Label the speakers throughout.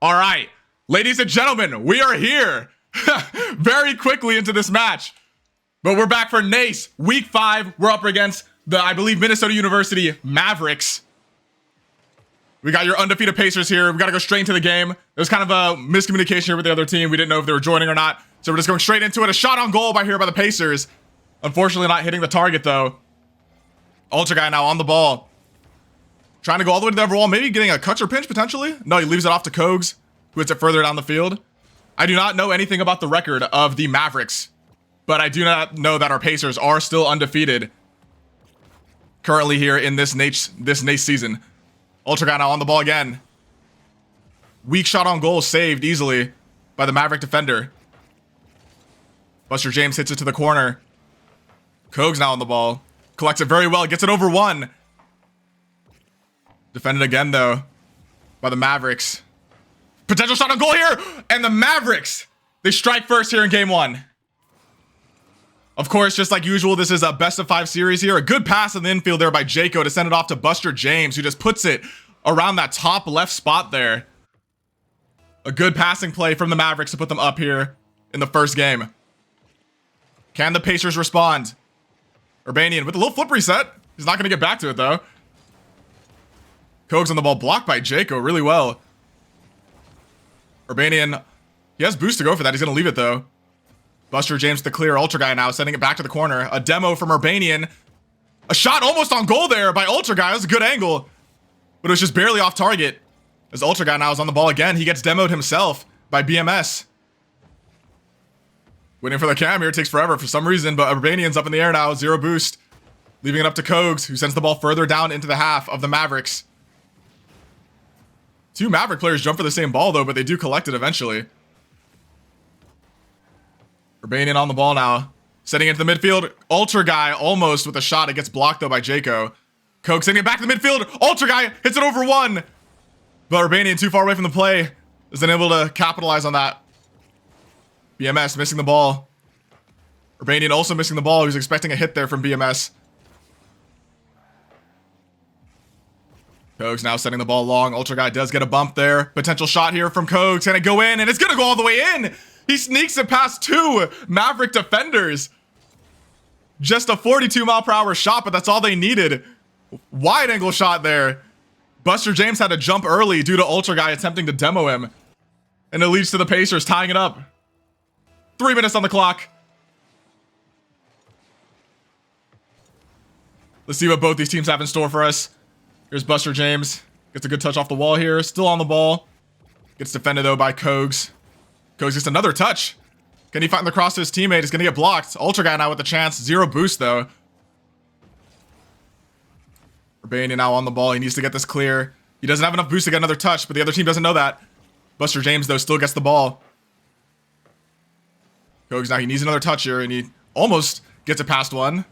Speaker 1: All right, ladies and gentlemen, we are here very quickly into this match. But we're back for NACE. Week 5, we're up against the, I believe, Minnesota University Mavericks. We got your undefeated Pacers here. We got to go straight into the game. There was kind of a miscommunication here with the other team. We didn't know if they were joining or not. So we're just going straight into it. A shot on goal by the Pacers. Unfortunately, not hitting the target, though. Ultra Guy now on the ball. Trying to go all the way to the other wall. Maybe getting a catcher pinch, potentially. No, he leaves it off to Kogs, who hits it further down the field. I do not know anything about the record of the Mavericks, but I do not know that our Pacers are still undefeated currently here in this NACE season. Ultra Guy now on the ball again. Weak shot on goal saved easily by the Maverick defender. Buster James hits it to the corner. Kogs now on the ball. Collects it very well. Gets it over one. Defended again, though, by the Mavericks. Potential shot on goal here. And the Mavericks, they strike first here in game 1. Of course, just like usual, this is a best of 5 series here. A good pass in the infield there by Jaco to send it off to Buster James, who just puts it around that top left spot there. A good passing play from the Mavericks to put them up here in the first game. Can the Pacers respond? Urbanian with a little flip reset. He's not going to get back to it, though. Kogs on the ball, blocked by Jaco really well. Urbanian, he has boost to go for that. He's going to leave it, though. Buster James the clear. Ultra Guy now sending it back to the corner. A demo from Urbanian. A shot almost on goal there by Ultra Guy. That was a good angle, but it was just barely off target. As Ultra Guy now is on the ball again, he gets demoed himself by BMS. Waiting for the cam here takes forever for some reason, but Urbanian's up in the air now. 0 boost. Leaving it up to Kogs, who sends the ball further down into the half of the Mavericks. 2 Maverick players jump for the same ball, though, but they do collect it eventually. Urbanian on the ball now. Setting into the midfield. Ultra Guy almost with a shot. It gets blocked, though, by Jaco. Kogs sending it back to the midfield. Ultra Guy hits it over one. But Urbanian too far away from the play. Isn't able to capitalize on that. BMS missing the ball. Urbanian also missing the ball. He was expecting a hit there from BMS. Kogs now sending the ball long. Ultra Guy does get a bump there. Potential shot here from Kogs. Can it go in? And it's going to go all the way in. He sneaks it past 2 Maverick defenders. Just a 42-mile-per-hour shot, but that's all they needed. Wide angle shot there. Buster James had to jump early due to Ultra Guy attempting to demo him. And it leads to the Pacers tying it up. 3 minutes on the clock. Let's see what both these teams have in store for us. Here's Buster James. Gets a good touch off the wall here. Still on the ball. Gets defended, though, by Kogs. Kogs gets another touch. Can he find the cross to his teammate? He's going to get blocked. Ultra Guy now with the chance. 0 boost, though. Urbanian now on the ball. He needs to get this clear. He doesn't have enough boost to get another touch, but the other team doesn't know that. Buster James, though, still gets the ball. Kogs now, he needs another touch here, and he almost gets it past one.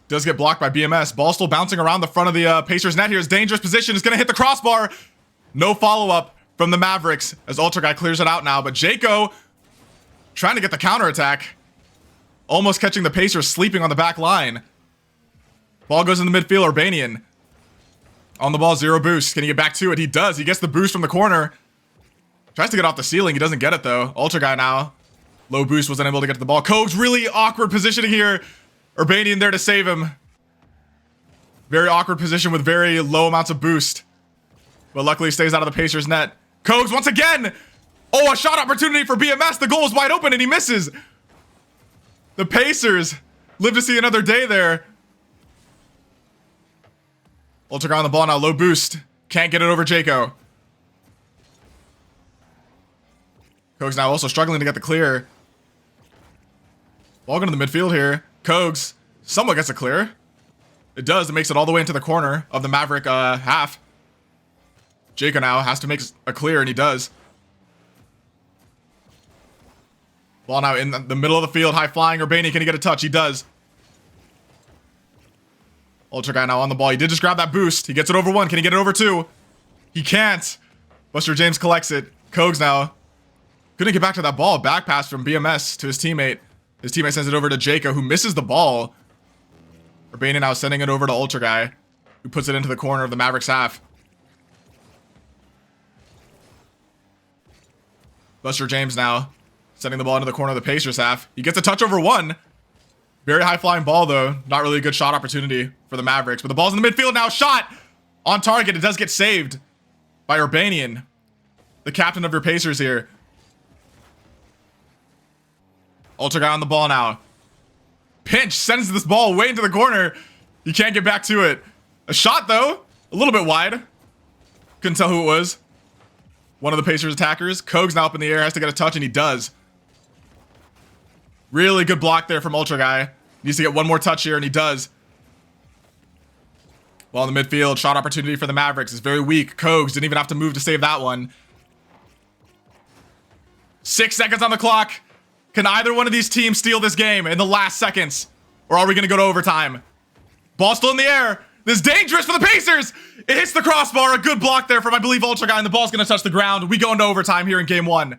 Speaker 1: Does get blocked by BMS. Ball still bouncing around the front of the Pacers net here. Is dangerous position. Is going to hit the crossbar. No follow-up from the Mavericks as Ultra Guy clears it out now. But Jaco trying to get the counterattack. Almost catching the Pacers sleeping on the back line. Ball goes in the midfield. Urbanian on the ball. 0 boost. Can he get back to it? He does. He gets the boost from the corner. Tries to get off the ceiling. He doesn't get it, though. Ultra Guy now. Low boost. Wasn't able to get to the ball. Kogs really awkward positioning here. Urbanian there to save him. Very awkward position with very low amounts of boost. But luckily stays out of the Pacers net. Kogs once again. Oh, a shot opportunity for BMS. The goal is wide open and he misses. The Pacers live to see another day there. Ultra Guy on the ball now. Low boost. Can't get it over Jaco. Kogs now also struggling to get the clear. Ball going to the midfield here. Kogs somewhat gets a clear. It does. It makes it all the way into the corner of the Maverick half. Jaco now has to make a clear, and he does. Ball now in the middle of the field. High flying. Urbanian, can he get a touch? He does. Ultra Guy now on the ball. He did just grab that boost. He gets it over 1. Can he get it over 2? He can't. Buster James collects it. Kogs now couldn't get back to that ball. Back pass from BMS to his teammate. His teammate sends it over to Jaco, who misses the ball. Urbanian now sending it over to Ultra Guy, who puts it into the corner of the Mavericks half. Buster James now sending the ball into the corner of the Pacers half. He gets a touch over one. Very high flying ball though. Not really a good shot opportunity for the Mavericks, but the ball's in the midfield now. Shot on target. It does get saved by Urbanian, the captain of your Pacers here. Ultra guy on the ball now. Pinch sends this ball way into the corner. You can't get back to it. A shot though, a little bit wide. Couldn't tell who it was. One of the Pacers attackers. Kogs now up in the air, has to get a touch, and he does. Really good block there from Ultra guy. Needs to get one more touch here, and he does. Ball in the midfield. Shot opportunity for the Mavericks is very weak. Kogs didn't even have to move to save that one. 6 seconds on the clock. Can either one of these teams steal this game in the last seconds? Or are we going to go to overtime? Ball still in the air. This is dangerous for the Pacers. It hits the crossbar. A good block there from, I believe, Ultra guy, and the ball's going to touch the ground. We go into overtime here in game one.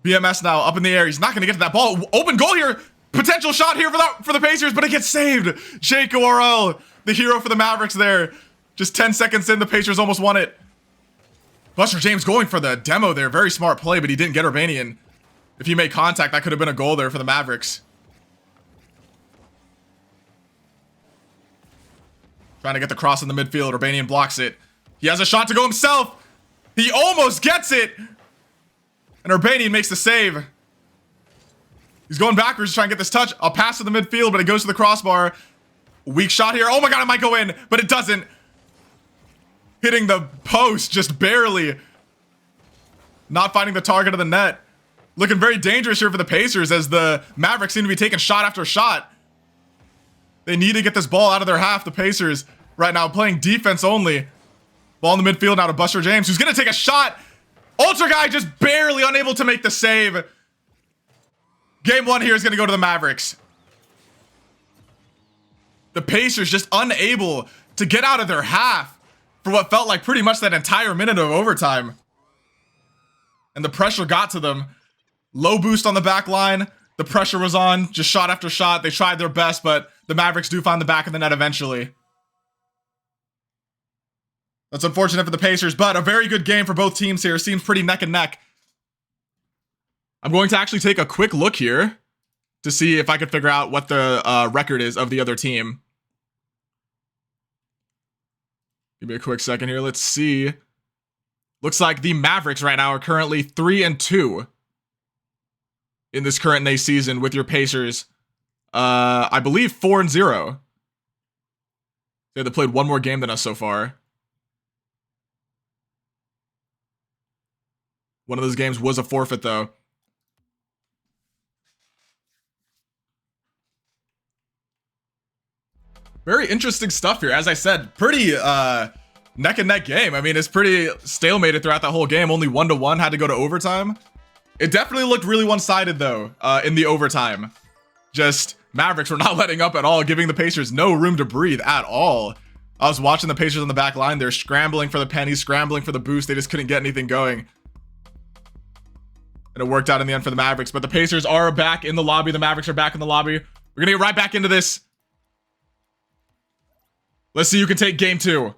Speaker 1: BMS now up in the air. He's not going to get to that ball. Open goal here. Potential shot here for the Pacers, but it gets saved. Jake ORL, the hero for the Mavericks there. Just 10 seconds in, the Pacers almost won it. Buster James going for the demo there. Very smart play, but he didn't get Urbanian. If he made contact, that could have been a goal there for the Mavericks. Trying to get the cross in the midfield. Urbanian blocks it. He has a shot to go himself. He almost gets it. And Urbanian makes the save. He's going backwards to try and get this touch. A pass to the midfield, but it goes to the crossbar. Weak shot here. Oh my god, it might go in, but it doesn't. Hitting the post just barely. Not finding the target of the net. Looking very dangerous here for the Pacers as the Mavericks seem to be taking shot after shot. They need to get this ball out of their half. The Pacers right now playing defense only. Ball in the midfield now to Buster James, who's going to take a shot. Ultra guy just barely unable to make the save. Game one here is going to go to the Mavericks. The Pacers just unable to get out of their half for what felt like pretty much that entire minute of overtime. And the pressure got to them. Low boost on the back line. The pressure was on, just shot after shot. They tried their best, but the Mavericks do find the back of the net eventually. That's unfortunate for the Pacers, but a very good game for both teams here. Seems pretty neck and neck. I'm going to actually take a quick look here to see if I could figure out what the record is of the other team. Give me a quick second here. Let's see. Looks like the Mavericks right now are currently 3-2 in this current NACE season, with your Pacers, I believe 4-0. They've played one more game than us so far. One of those games was a forfeit, though. Very interesting stuff here. As I said, pretty neck and neck game. I mean, it's pretty stalemated throughout the whole game. Only 1-1, had to go to overtime. It definitely looked really one-sided, though, in the overtime. Just Mavericks were not letting up at all, giving the Pacers no room to breathe at all. I was watching the Pacers on the back line. They're scrambling for the pennies, scrambling for the boost. They just couldn't get anything going. And it worked out in the end for the Mavericks. But the Pacers are back in the lobby. The Mavericks are back in the lobby. We're going to get right back into this. Let's see who can take game two.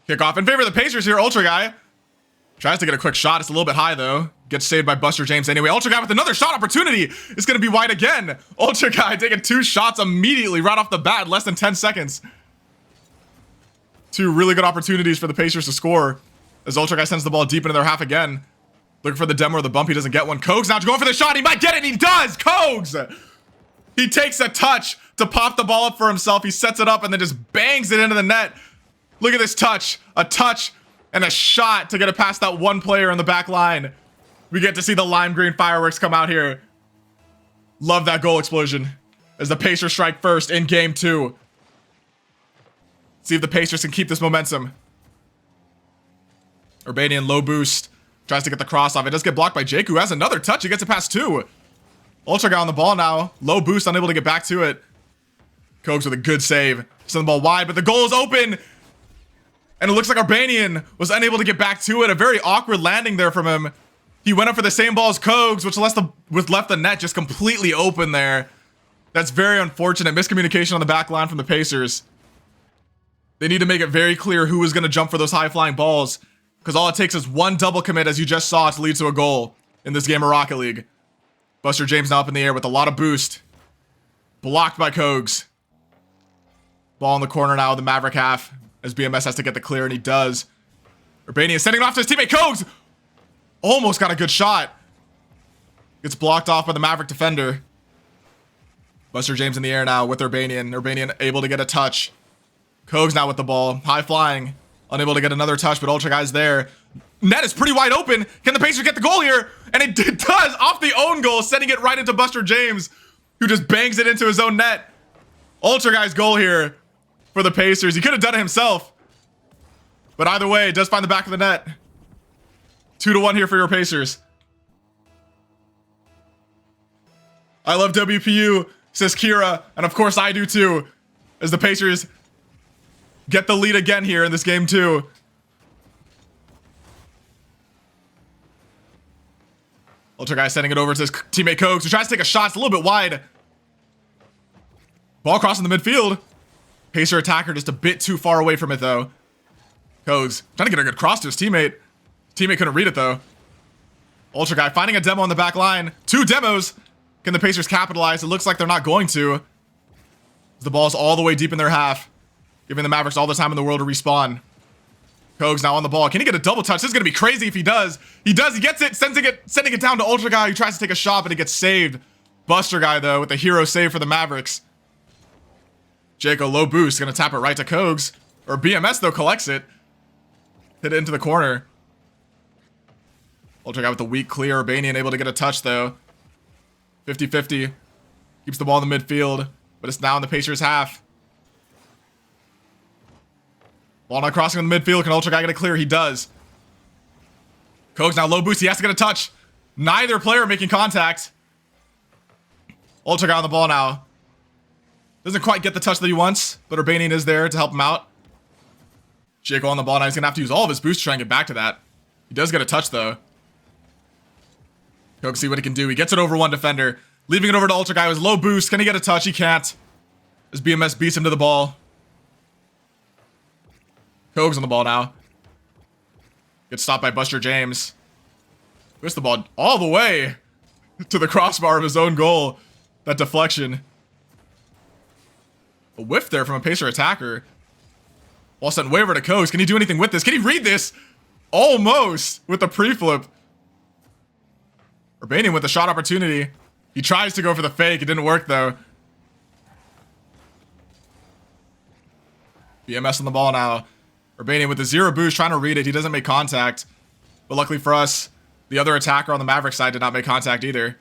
Speaker 1: Kickoff in favor of the Pacers here. Ultra guy tries to get a quick shot. It's a little bit high, though. Gets saved by Buster James anyway. Ultra guy with another shot opportunity. It's going to be wide again. Ultra guy taking 2 shots immediately right off the bat. Less than 10 seconds. 2 really good opportunities for the Pacers to score. As Ultra guy sends the ball deep into their half again. Looking for the demo or the bump. He doesn't get one. Kogs now going for the shot. He might get it. He does. Kogs. He takes a touch to pop the ball up for himself. He sets it up and then just bangs it into the net. Look at this touch. A touch and a shot to get it past that one player in the back line. We get to see the lime green fireworks come out here. Love that goal explosion as the Pacers strike first in game 2. See if the Pacers can keep this momentum. Urbanian low boost. Tries to get the cross off. It does get blocked by Jake, who has another touch. He gets it past 2. Ultra guy on the ball now. Low boost, unable to get back to it. Kogs with a good save. Send the ball wide, but the goal is open. And it looks like Urbanian was unable to get back to it. A very awkward landing there from him. He went up for the same ball as Kogs, which left the net just completely open there. That's very unfortunate. Miscommunication on the back line from the Pacers. They need to make it very clear who is going to jump for those high-flying balls, because all it takes is one double commit, as you just saw, to lead to a goal in this game of Rocket League. Buster James now up in the air with a lot of boost. Blocked by Kogs. Ball in the corner now of the Maverick half, as BMS has to get the clear, and he does. Urbanian sending it off to his teammate Kogs. Almost got a good shot. Gets blocked off by the Maverick defender. Buster James in the air now with Urbanian. Urbanian able to get a touch. Kogs now with the ball. High flying. Unable to get another touch, but Ultra Guy's there. Net is pretty wide open. Can the Pacers get the goal here? And it does, off the own goal, sending it right into Buster James, who just bangs it into his own net. Ultra Guy's goal here for the Pacers. He could have done it himself. But either way, it does find the back of the net. 2-1 here for your Pacers. I love WPU, says Kira. And of course I do too, as the Pacers get the lead again here in this game too. Ultra Guy sending it over to his teammate Kogs, who tries to take a shot. It's a little bit wide. Ball crossing the midfield. Pacer attacker just a bit too far away from it though. Kogs trying to get a good cross to his teammate. Teammate couldn't read it though. Ultra Guy finding a demo on the back line. 2 demos. Can the Pacers capitalize? It looks like they're not going to. The ball's all the way deep in their half, giving the Mavericks all the time in the world to respawn. Kogs now on the ball. Can he get a double touch? This is going to be crazy if he does. He does. He gets it, sending it down to Ultra Guy, who tries to take a shot, but it gets saved. Buster Guy, though, with the hero save for the Mavericks. Jaco, low boost. Going to tap it right to Kogs. Or BMS, though, collects it. Hit it into the corner. Ultra Guy with the weak clear. Urbanian able to get a touch, though. 50-50. Keeps the ball in the midfield, but it's now in the Pacers' half. Ball not crossing in the midfield. Can Ultra Guy get a clear? He does. Kogs now low boost. He has to get a touch. Neither player making contact. Ultra Guy on the ball now. Doesn't quite get the touch that he wants, but Urbanian is there to help him out. Jaco on the ball now. He's going to have to use all of his boost to try and get back to that. He does get a touch, though. Kogs see what he can do. He gets it over one defender. Leaving it over to Ultra Guy with low boost. Can he get a touch? He can't. As BMS beats him to the ball. Kogs on the ball now. Gets stopped by Buster James. Puts the ball all the way to the crossbar of his own goal. That deflection. A whiff there from a Pacer attacker. Ball sent way over to Kogs. Can he do anything with this? Can he read this? Almost with the pre-flip. Urbanian with the shot opportunity. He tries to go for the fake. It didn't work though. BMS on the ball now. Urbanian with the 0 boost, trying to read it. He doesn't make contact. But luckily for us, the other attacker on the Maverick side did not make contact either.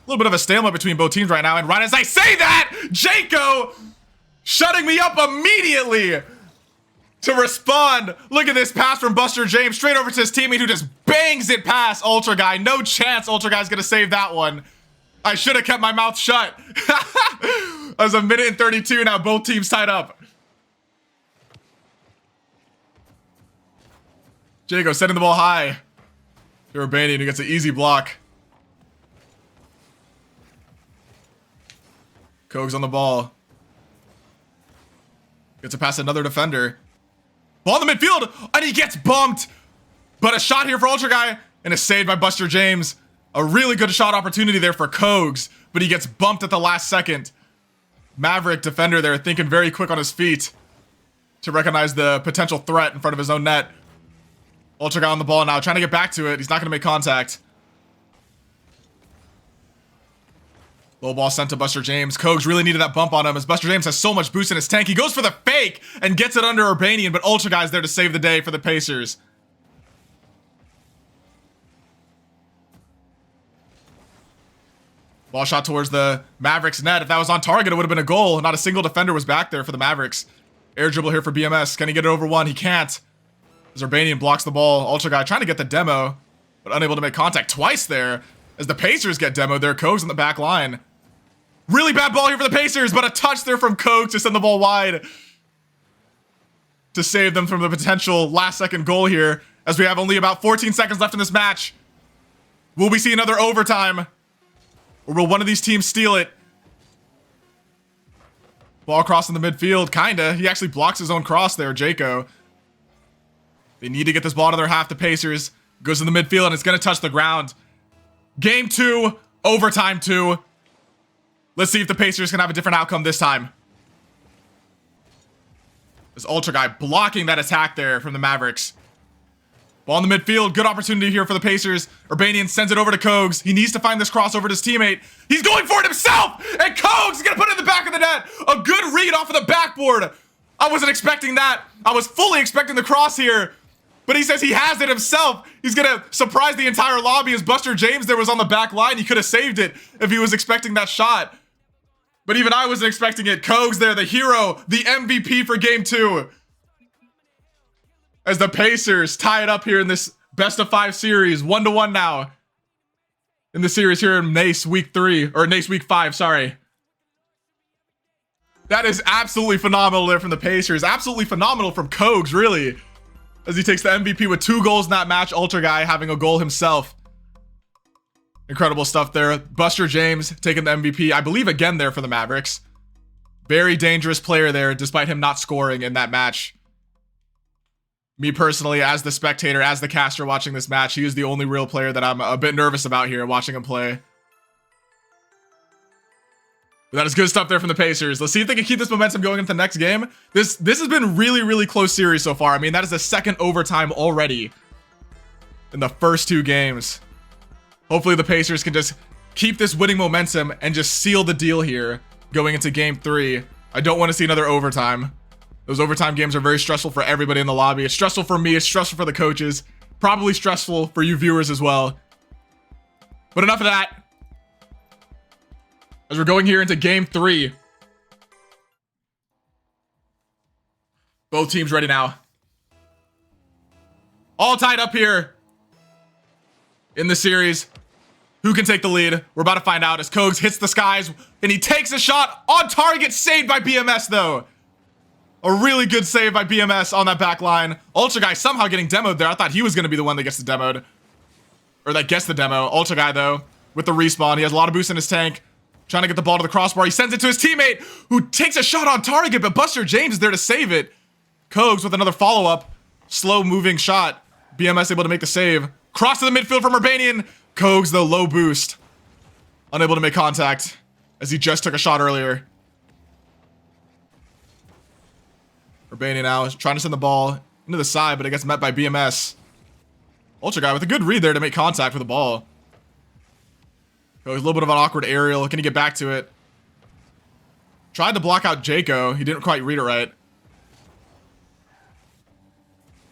Speaker 1: A little bit of a stalemate between both teams right now. And right as I say that, Jaco shutting me up immediately to respond. Look at this pass from Buster James straight over to his teammate, who just bangs it past Ultra Guy. No chance Ultra Guy's gonna save that one. I should have kept my mouth shut. As a minute and 32 now, both teams tied up. Jaco sending the ball high to Urbanian, who gets an easy block. Kogs on the ball. Gets to pass another defender. Ball in the midfield, and he gets bumped. But a shot here for Ultra Guy, and it's saved by Buster James. A really good shot opportunity there for Kogs, but he gets bumped at the last second. Maverick defender there, thinking very quick on his feet to recognize the potential threat in front of his own net. Ultra Guy on the ball now, trying to get back to it. He's not going to make contact. Low ball sent to Buster James. Kogs really needed that bump on him, as Buster James has so much boost in his tank. He goes for the fake and gets it under Urbanian, but Ultra Guy's there to save the day for the Pacers. Ball shot towards the Mavericks net. If that was on target, it would have been a goal. Not a single defender was back there for the Mavericks. Air dribble here for BMS. Can he get it over one? He can't. As Urbanian blocks the ball. Ultra Guy trying to get the demo, but unable to make contact twice there. As the Pacers get demoed there. Kogs on the back line. Really bad ball here for the Pacers, but a touch there from Kogs to send the ball wide. to save them from the potential last-second goal here, as we have only about 14 seconds left in this match. Will we see another overtime? Or will one of these teams steal it? Ball crossing the midfield, kinda. He actually blocks his own cross there, Jaco. They need to get this ball to their half. The Pacers goes to the midfield and it's gonna touch the ground. Game 2, overtime 2. Let's see if the Pacers can have a different outcome this time. This Ultra guy blocking that attack there from the Mavericks. Ball in the midfield, good opportunity here for the Pacers. Urbanian sends it over to Kogs. He needs to find this crossover to his teammate. He's going for it himself! And Kogs is gonna put it in the back of the net! A good read off of the backboard! I wasn't expecting that. I was fully expecting the cross here. But he says he has it himself. He's gonna surprise the entire lobby as Buster James there was on the back line. He could have saved it if he was expecting that shot. But even I wasn't expecting it. Kogs there, the hero, the MVP for game 2. As the Pacers tie it up here in this best-of-5 series, 1-1 now. In the series here in NACE week 3, or NACE week 5, sorry. That is absolutely phenomenal there from the Pacers. Absolutely phenomenal from Kogs, really. As he takes the MVP with 2 goals in that match. Ultra guy having a goal himself. Incredible stuff there. Buster James taking the MVP, I believe again there for the Mavericks. Very dangerous player there, despite him not scoring in that match. Me personally, as the spectator, as the caster watching this match, he is the only real player that I'm a bit nervous about here, watching him play. But that is good stuff there from the Pacers. Let's see if they can keep this momentum going into the next game. This has been really, really close series so far. I mean, that is the second overtime already in the first 2 games. Hopefully the Pacers can just keep this winning momentum and just seal the deal here going into game 3. I don't want to see another overtime. Those overtime games are very stressful for everybody in the lobby. It's stressful for me. It's stressful for the coaches. Probably stressful for you viewers as well. But enough of that. As we're going here into game 3. Both teams ready now. All tied up here in the series. Who can take the lead? We're about to find out as Kogs hits the skies and he takes a shot on target, saved by BMS though. A really good save by BMS on that back line. Ultra guy somehow getting demoed there. I thought he was going to be the one that gets the demoed. Or that gets the demo. Ultra guy though, with the respawn. He has a lot of boost in his tank. Trying to get the ball to the crossbar. He sends it to his teammate who takes a shot on target, but Buster James is there to save it. Kogs with another follow-up. Slow moving shot. BMS able to make the save. Cross to the midfield from Urbanian. Kogs though, low boost. Unable to make contact as he just took a shot earlier. Urbanian now is trying to send the ball into the side, but it gets met by BMS. Ultra guy with a good read there to make contact with the ball. A little bit of an awkward aerial. Can he get back to it? Tried to block out Jaco. He didn't quite read it right.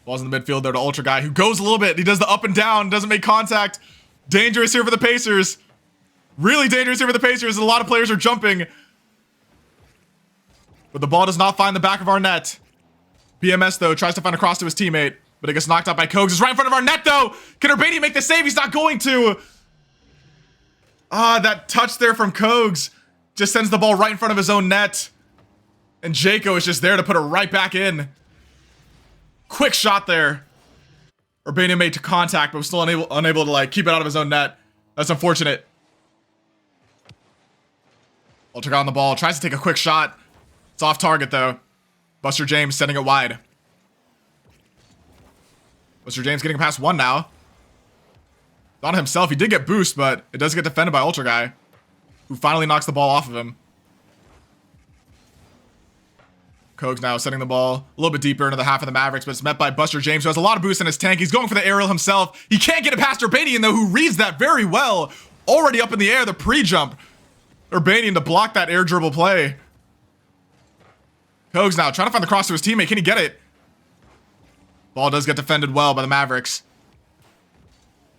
Speaker 1: Ball's in the midfield there to Ultra guy, who goes a little bit. He does the up and down, doesn't make contact. Dangerous here for the Pacers. Really dangerous here for the Pacers. A lot of players are jumping. But the ball does not find the back of our net. BMS, though, tries to find a cross to his teammate, but it gets knocked out by Kogs. It's right in front of our net, though. Can Urbanian make the save? He's not going to. Ah, that touch there from Kogs just sends the ball right in front of his own net. And Jaco is just there to put it right back in. Quick shot there. Urbanian made to contact, but was still unable to like keep it out of his own net. That's unfortunate. Ultra got on the ball, tries to take a quick shot. It's off target though. Buster James sending it wide. Buster James getting past 1 now. Not himself, he did get boost, but it does get defended by Ultra guy, who finally knocks the ball off of him. Kogs now sending the ball a little bit deeper into the half of the Mavericks, but it's met by Buster James, who has a lot of boost in his tank. He's going for the aerial himself. He can't get it past Urbanian, though, who reads that very well. Already up in the air, the pre-jump. Urbanian to block that air dribble play. Kogs now trying to find the cross to his teammate. Can he get it? Ball does get defended well by the Mavericks.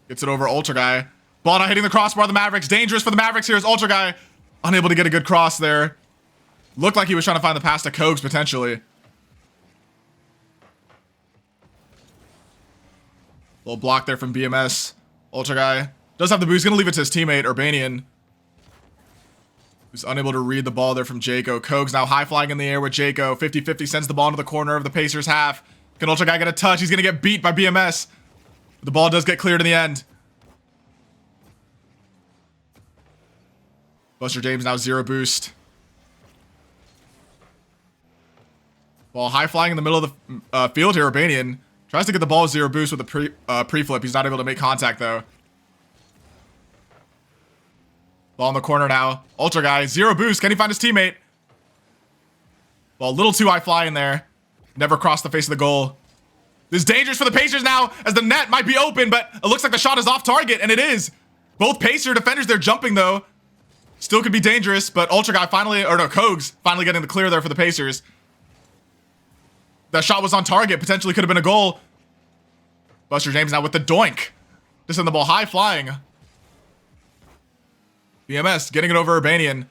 Speaker 1: Gets it over Ultra guy. Ball not hitting the crossbar of the Mavericks. Dangerous for the Mavericks here is Ultra guy. Unable to get a good cross there. Looked like he was trying to find the pass to Kogs potentially. Little block there from BMS. Ultra guy does have the boost. He's gonna leave it to his teammate Urbanian. Who's unable to read the ball there from Jaco. Kogs now high flying in the air with Jaco. 50-50 sends the ball into the corner of the Pacers half. Can Ultra Guy get a touch? He's going to get beat by BMS. But the ball does get cleared in the end. Buster James now 0 boost. Ball high flying in the middle of the field here. Urbanian tries to get the ball 0 boost with a pre-flip. He's not able to make contact though. Ball in the corner now. Ultra Guy, 0 boost. Can he find his teammate? Ball a little too high flying there. Never crossed the face of the goal. This is dangerous for the Pacers now, as the net might be open, but it looks like the shot is off target, and it is. Both Pacer defenders, they're jumping though. Still could be dangerous, but Ultra Guy finally, or no, Kogs finally getting the clear there for the Pacers. That shot was on target, potentially could have been a goal. Buster James now with the doink. Just send the ball high flying. BMS getting it over Urbanian.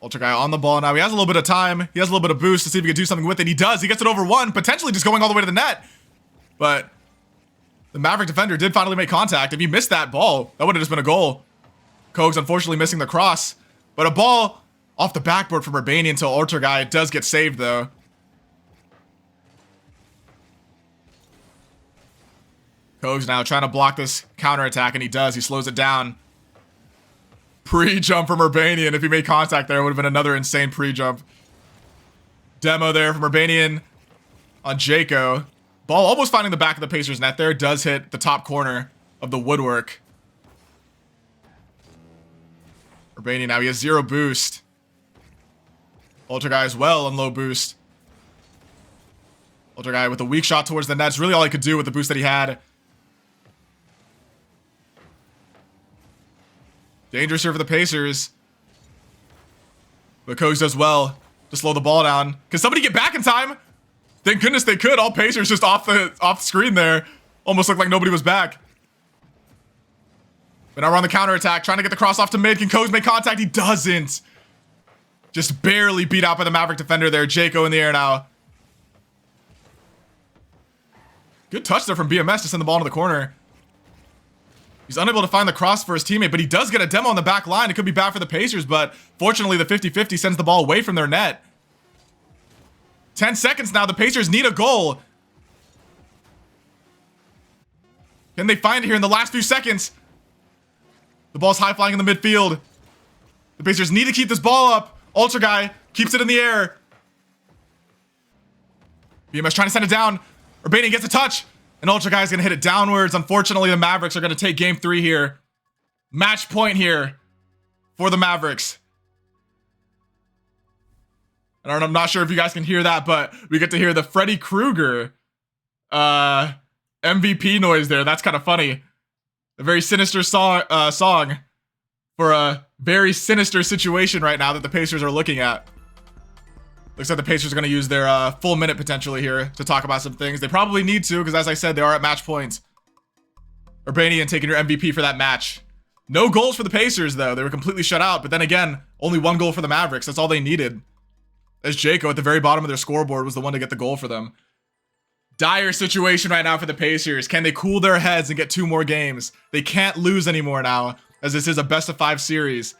Speaker 1: Ultra Guy on the ball now. He has a little bit of time. He has a little bit of boost to see if he can do something with it. He does. He gets it over 1, potentially just going all the way to the net. But the Maverick defender did finally make contact. If he missed that ball, that would have just been a goal. Kogs unfortunately missing the cross. But a ball off the backboard from Urbanian until Ultra Guy does get saved though. Kogs now trying to block this counterattack, and he does. He slows it down. Pre-jump from Urbanian. If he made contact there, it would have been another insane pre-jump. Demo there from Urbanian on Jaco. Ball almost finding the back of the Pacers net there. Does hit the top corner of the woodwork. Urbanian now, he has 0 boost. Ultra Guy as well on low boost. Ultra Guy with a weak shot towards the net. It's really all he could do with the boost that he had. Dangerous here for the Pacers. But Kogs does well to slow the ball down. Can somebody get back in time? Thank goodness they could. All Pacers just off the screen there. Almost looked like nobody was back. But now we're on the counterattack, trying to get the cross off to mid. Can Kogs make contact? He doesn't. Just barely beat out by the Maverick defender there. Jaco in the air now. Good touch there from BMS to send the ball into the corner. He's unable to find the cross for his teammate, but he does get a demo on the back line. It could be bad for the Pacers, but fortunately the 50-50 sends the ball away from their net. 10 seconds now. The Pacers need a goal. Can they find it here in the last few seconds? The ball's high flying in the midfield. The Pacers need to keep this ball up. Ultra Guy keeps it in the air. BMS trying to send it down. Urbanian gets a touch. And Ultra Guy's gonna hit it downwards. Unfortunately, the Mavericks are gonna take game 3 here. Match point here for the Mavericks. And I'm not sure if you guys can hear that, but we get to hear the Freddy Krueger MVP noise there. That's kind of funny. A very sinister song for a very sinister situation right now that the Pacers are looking at. Looks like the Pacers are going to use their full minute potentially here to talk about some things. They probably need to, because as I said, they are at match points. Urbanian taking your MVP for that match. No goals for the Pacers, though. They were completely shut out. But then again, only 1 goal for the Mavericks. That's all they needed. As Jaco at the very bottom of their scoreboard was the one to get the goal for them. Dire situation right now for the Pacers. Can they cool their heads and get 2 more games? They can't lose anymore now, as this is a best-of-5 series.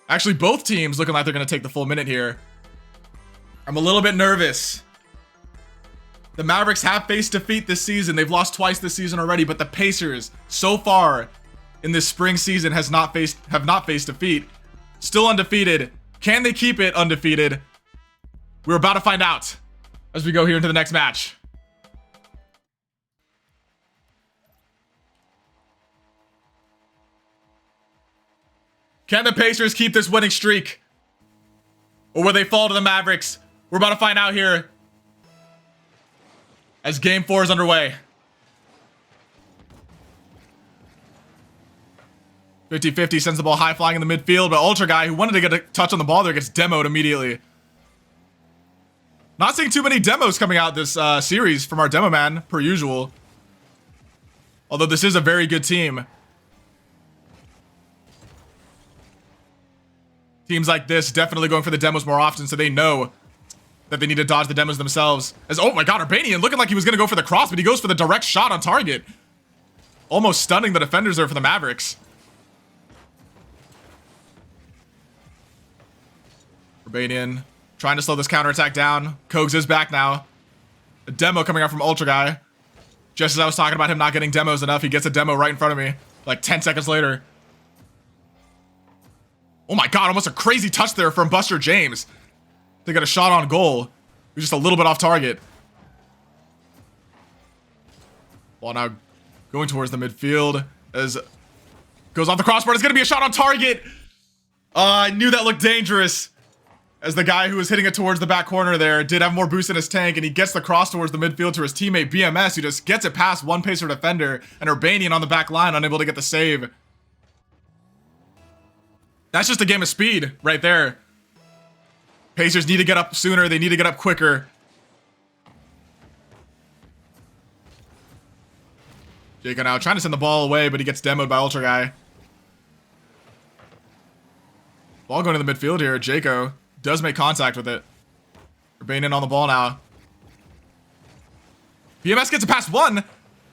Speaker 1: Actually, both teams looking like they're going to take the full minute here. I'm a little bit nervous. The Mavericks have faced defeat this season. They've lost twice this season already, but the Pacers, so far in this spring season, have not faced defeat. Still undefeated. Can they keep it undefeated? We're about to find out as we go here into the next match. Can the Pacers keep this winning streak? Or will they fall to the Mavericks? We're about to find out here as game 4 is underway. 50-50 sends the ball high flying in the midfield, but Ultra Guy, who wanted to get a touch on the ball there, gets demoed immediately. Not seeing too many demos coming out this series from our demo man, per usual. Although this is a very good team. Teams like this definitely going for the demos more often, so they know that they need to dodge the demos themselves. As, oh my god, Urbanian looking like he was going to go for the cross, but he goes for the direct shot on target. almost stunning the defenders there for the Mavericks. Urbanian trying to slow this counterattack down. Kogs is back now. A demo coming out from Ultra Guy. Just as I was talking about him not getting demos enough, he gets a demo right in front of me. Like 10 seconds later. Oh my god, almost a crazy touch there from Buster James. They got a shot on goal. He was just a little bit off target. Ball now going towards the midfield as goes off the crossbar. It's going to be a shot on target. I knew that looked dangerous. As the guy who was hitting it towards the back corner there did have more boost in his tank, and he gets the cross towards the midfield to his teammate BMS, who just gets it past one Pacer defender, and Urbanian on the back line unable to get the save. That's just a game of speed right there. Pacers need to get up sooner. They need to get up quicker. Jaco now trying to send the ball away, but he gets demoed by Ultra Guy. Ball going to the midfield here. Jaco does make contact with it. Urbanian on the ball now. BMS gets it past one,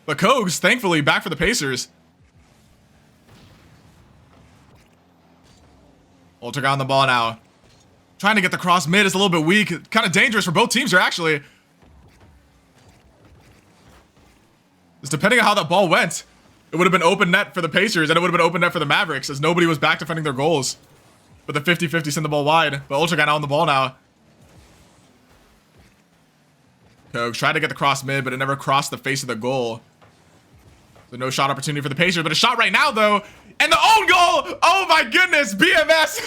Speaker 1: but Kogs, thankfully, back for the Pacers. Ultra Guy on the ball now. Trying to get the cross mid is a little bit weak. Kind of dangerous for both teams here, actually. It's depending on how that ball went. It would have been open net for the Pacers, and it would have been open net for the Mavericks, as nobody was back defending their goals. But the 50-50 send the ball wide. But Ultra Guy now on the ball now. Kogs tried to get the cross mid, but it never crossed the face of the goal. So no shot opportunity for the Pacers, but a shot right now, though. And the own goal! Oh my goodness, BMS!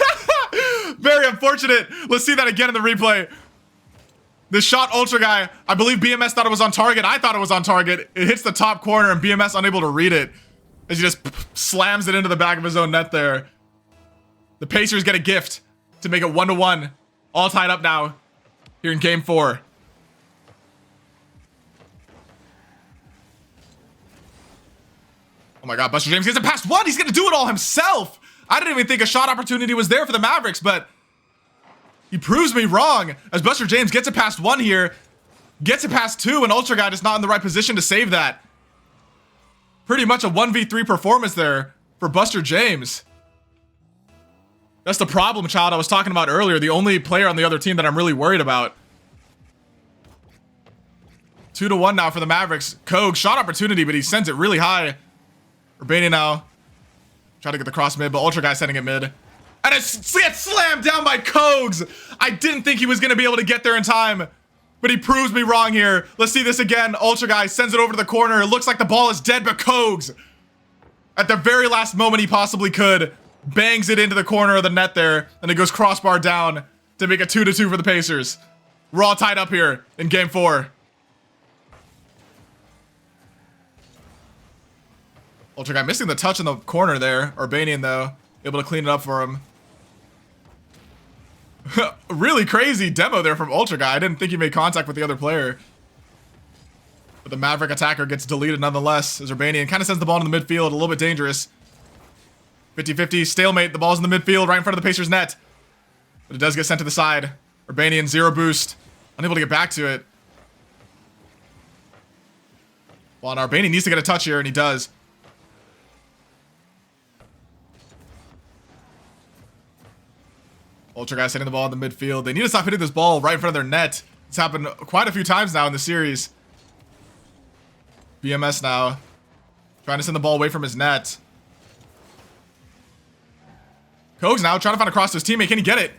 Speaker 1: Very unfortunate. Let's see that again in the replay. This shot, Ultra Guy, I believe BMS thought it was on target. I thought it was on target. It hits the top corner, and BMS unable to read it. As he just slams it into the back of his own net there. The Pacers get a gift to make it 1-1. All tied up now here in Game 4. Oh my god, Buster James gets it past one. He's going to do it all himself. I didn't even think a shot opportunity was there for the Mavericks, but he proves me wrong as Buster James gets it past one here. Gets it past two, and Ultra Guy is not in the right position to save that. Pretty much a 1v3 performance there for Buster James. That's the problem child I was talking about earlier. The only player on the other team that I'm really worried about. 2-1 now for the Mavericks. Kogs, shot opportunity, but he sends it really high. Urbanian now. Trying to get the cross mid, but Ultra Guy sending it mid. And it's gets slammed down by Kogs. I didn't think he was going to be able to get there in time. But he proves me wrong here. Let's see this again. Ultra Guy sends it over to the corner. It looks like the ball is dead, but Kogs, at the very last moment he possibly could, bangs it into the corner of the net there, and it goes crossbar down to make it 2-2 for the Pacers. We're all tied up here in Game 4. Ultra Guy missing the touch in the corner there. Urbanian, though, able to clean it up for him. Really crazy demo there from Ultra Guy. I didn't think he made contact with the other player. But the Maverick attacker gets deleted nonetheless, as Urbanian kind of sends the ball in the midfield, a little bit dangerous. 50-50, stalemate, the ball's in the midfield, right in front of the Pacers net. But it does get sent to the side. Urbanian, zero boost, unable to get back to it. Well, and Urbanian needs to get a touch here, and he does. Ultra Guy sending the ball in the midfield. They need to stop hitting this ball right in front of their net. It's happened quite a few times now in the series. BMS now, trying to send the ball away from his net. Kogs now trying to find a cross to his teammate. Can he get it?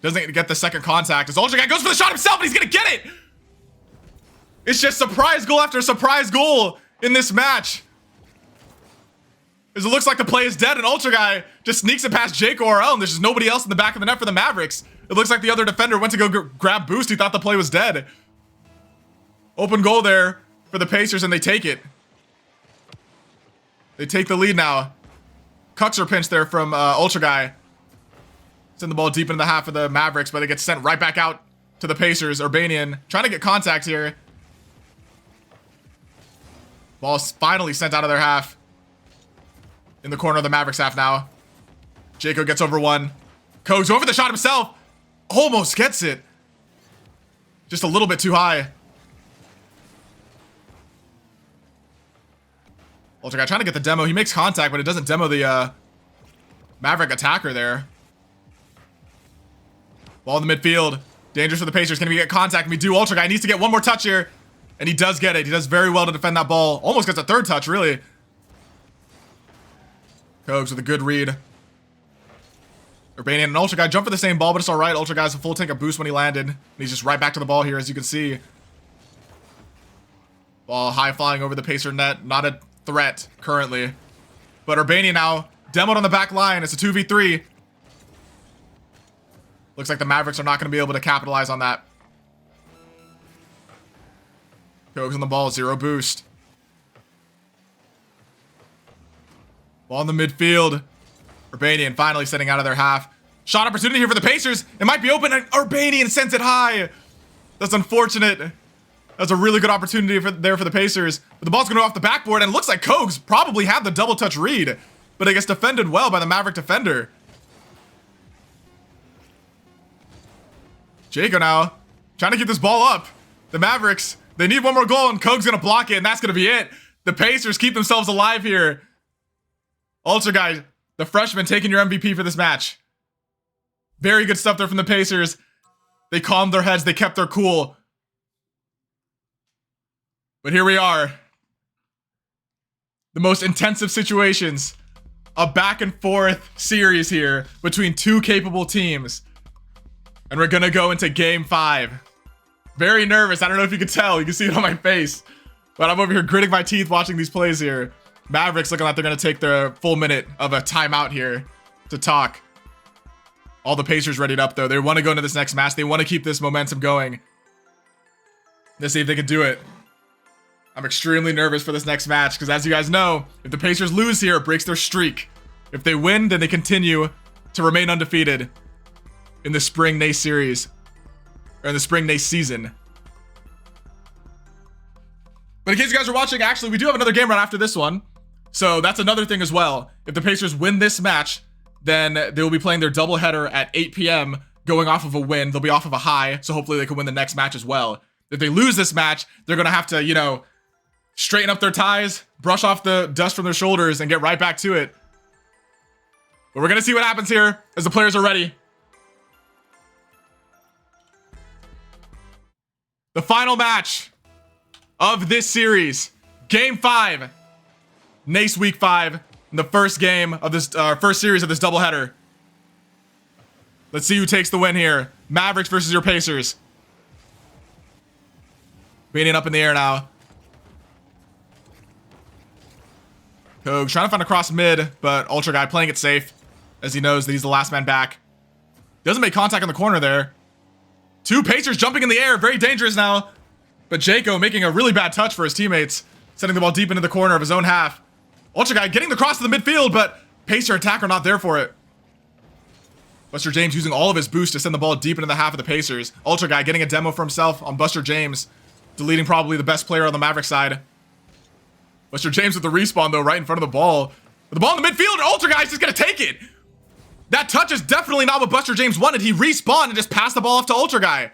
Speaker 1: Doesn't get the second contact. As Ultra Guy goes for the shot himself, and he's gonna get it! It's just surprise goal after surprise goal in this match. As it looks like the play is dead, and Ultra Guy just sneaks it past Jake ORL, and there's just nobody else in the back of the net for the Mavericks. It looks like the other defender went to go grab boost. He thought the play was dead. Open goal there for the Pacers, and they take it. They take the lead now. Cuxer pinch there from Ultra Guy. Send the ball deep into the half of the Mavericks, but it gets sent right back out to the Pacers. Urbanian trying to get contact here. Ball's finally sent out of their half. In the corner of the Mavericks half now. Jaco gets over one. Kogs over the shot himself. Almost gets it. Just a little bit too high. Ultra Guy trying to get the demo. He makes contact, but it doesn't demo the Maverick attacker there. Ball in the midfield. Dangerous for the Pacers. Can we get contact? And we do. Ultra Guy needs to get one more touch here. And he does get it. He does very well to defend that ball. Almost gets a third touch, really. Kogs with a good read. Urbanian and Ultra Guy jump for the same ball, but it's alright. Ultra Guy has a full tank of boost when he landed. And he's just right back to the ball here, as you can see. Ball high flying over the Pacer net. Not a threat currently. But Urbanian now demoed on the back line. It's a 2v3. Looks like the Mavericks are not going to be able to capitalize on that. Kogs on the ball, 0 boost. Ball in the midfield. Urbanian finally setting out of their half. Shot opportunity here for the Pacers. It might be open, and Urbanian sends it high. That's unfortunate. That's a really good opportunity there for the Pacers. But the ball's going to go off the backboard, and it looks like Kogs probably had the double touch read. But it gets defended well by the Maverick defender. Jaco now trying to get this ball up. The Mavericks, they need one more goal, and Kogs going to block it, and that's going to be it. The Pacers keep themselves alive here. Ultra Guy, the freshman, taking your MVP for this match. Very good stuff there from the Pacers. They calmed their heads. They kept their cool. But here we are. The most intensive situations. A back and forth series here between two capable teams. And we're going to go into game 5. Very nervous. I don't know if you can tell. You can see it on my face. But I'm over here gritting my teeth watching these plays here. Mavericks looking like they're going to take their full minute of a timeout here to talk. All the Pacers readied up, though. They want to go into this next match. They want to keep this momentum going. Let's see if they can do it. I'm extremely nervous for this next match because, as you guys know, if the Pacers lose here, it breaks their streak. If they win, then they continue to remain undefeated in the spring NACE series, or in the spring NACE season. But in case you guys are watching, actually, we do have another game right after this one. So that's another thing as well. If the Pacers win this match, then they will be playing their doubleheader at 8 p.m. going off of a win. They'll be off of a high, so hopefully they can win the next match as well. If they lose this match, they're going to have to, you know, straighten up their ties, brush off the dust from their shoulders, and get right back to it. But we're going to see what happens here as the players are ready. The final match of this series, Game 5, NACE Week 5, in the first game of this, first series of this doubleheader. Let's see who takes the win here. Mavericks versus your Pacers. Beating up in the air now. Kogs trying to find a cross mid, but Ultra Guy playing it safe, as he knows that he's the last man back. Doesn't make contact in the corner there. Two Pacers jumping in the air, very dangerous now. But Jaco making a really bad touch for his teammates, sending the ball deep into the corner of his own half. Ultra Guy getting the cross to the midfield, but Pacer attacker not there for it. Buster James using all of his boost to send the ball deep into the half of the Pacers. Ultra Guy getting a demo for himself on Buster James, deleting probably the best player on the Maverick side. Buster James with the respawn, though, right in front of the ball. With the ball in the midfield, and Ultra Guy's just gonna take it. That touch is definitely not what Buster James wanted. He respawned and just passed the ball off to Ultra Guy.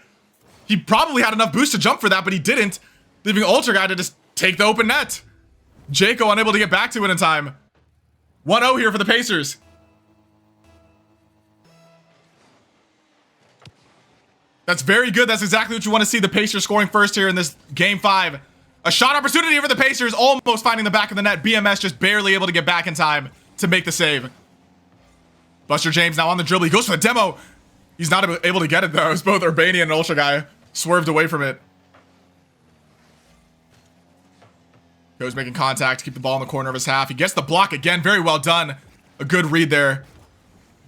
Speaker 1: He probably had enough boost to jump for that, but he didn't, leaving Ultra Guy to just take the open net. Jaco unable to get back to it in time. 1-0 here for the Pacers. That's very good. That's exactly what you want to see. The Pacers scoring first here in this Game 5. A shot opportunity for the Pacers, almost finding the back of the net. BMS just barely able to get back in time to make the save. Buster James now on the dribble. He goes for the demo. He's not able to get it, though. It's both Urbanian and Ultra Guy swerved away from it. Goes making contact, keep the ball in the corner of his half. He gets the block again. Very well done. A good read there.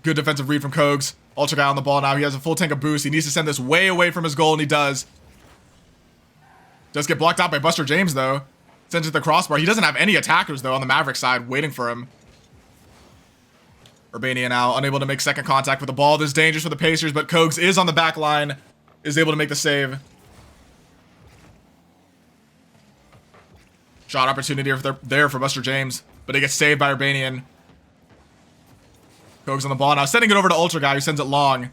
Speaker 1: Good defensive read from Kogs. Ultra Guy on the ball now. He has a full tank of boost. He needs to send this way away from his goal, and he does. Does get blocked out by Buster James, though. Sends it to the crossbar. He doesn't have any attackers, though, on the Maverick side waiting for him. Urbanian now unable to make second contact with the ball. This is dangerous for the Pacers, but Kogs is on the back line. Is able to make the save. Shot opportunity there for Buster James, but it gets saved by Urbanian. Kogs on the ball now, sending it over to Ultra Guy, who sends it long.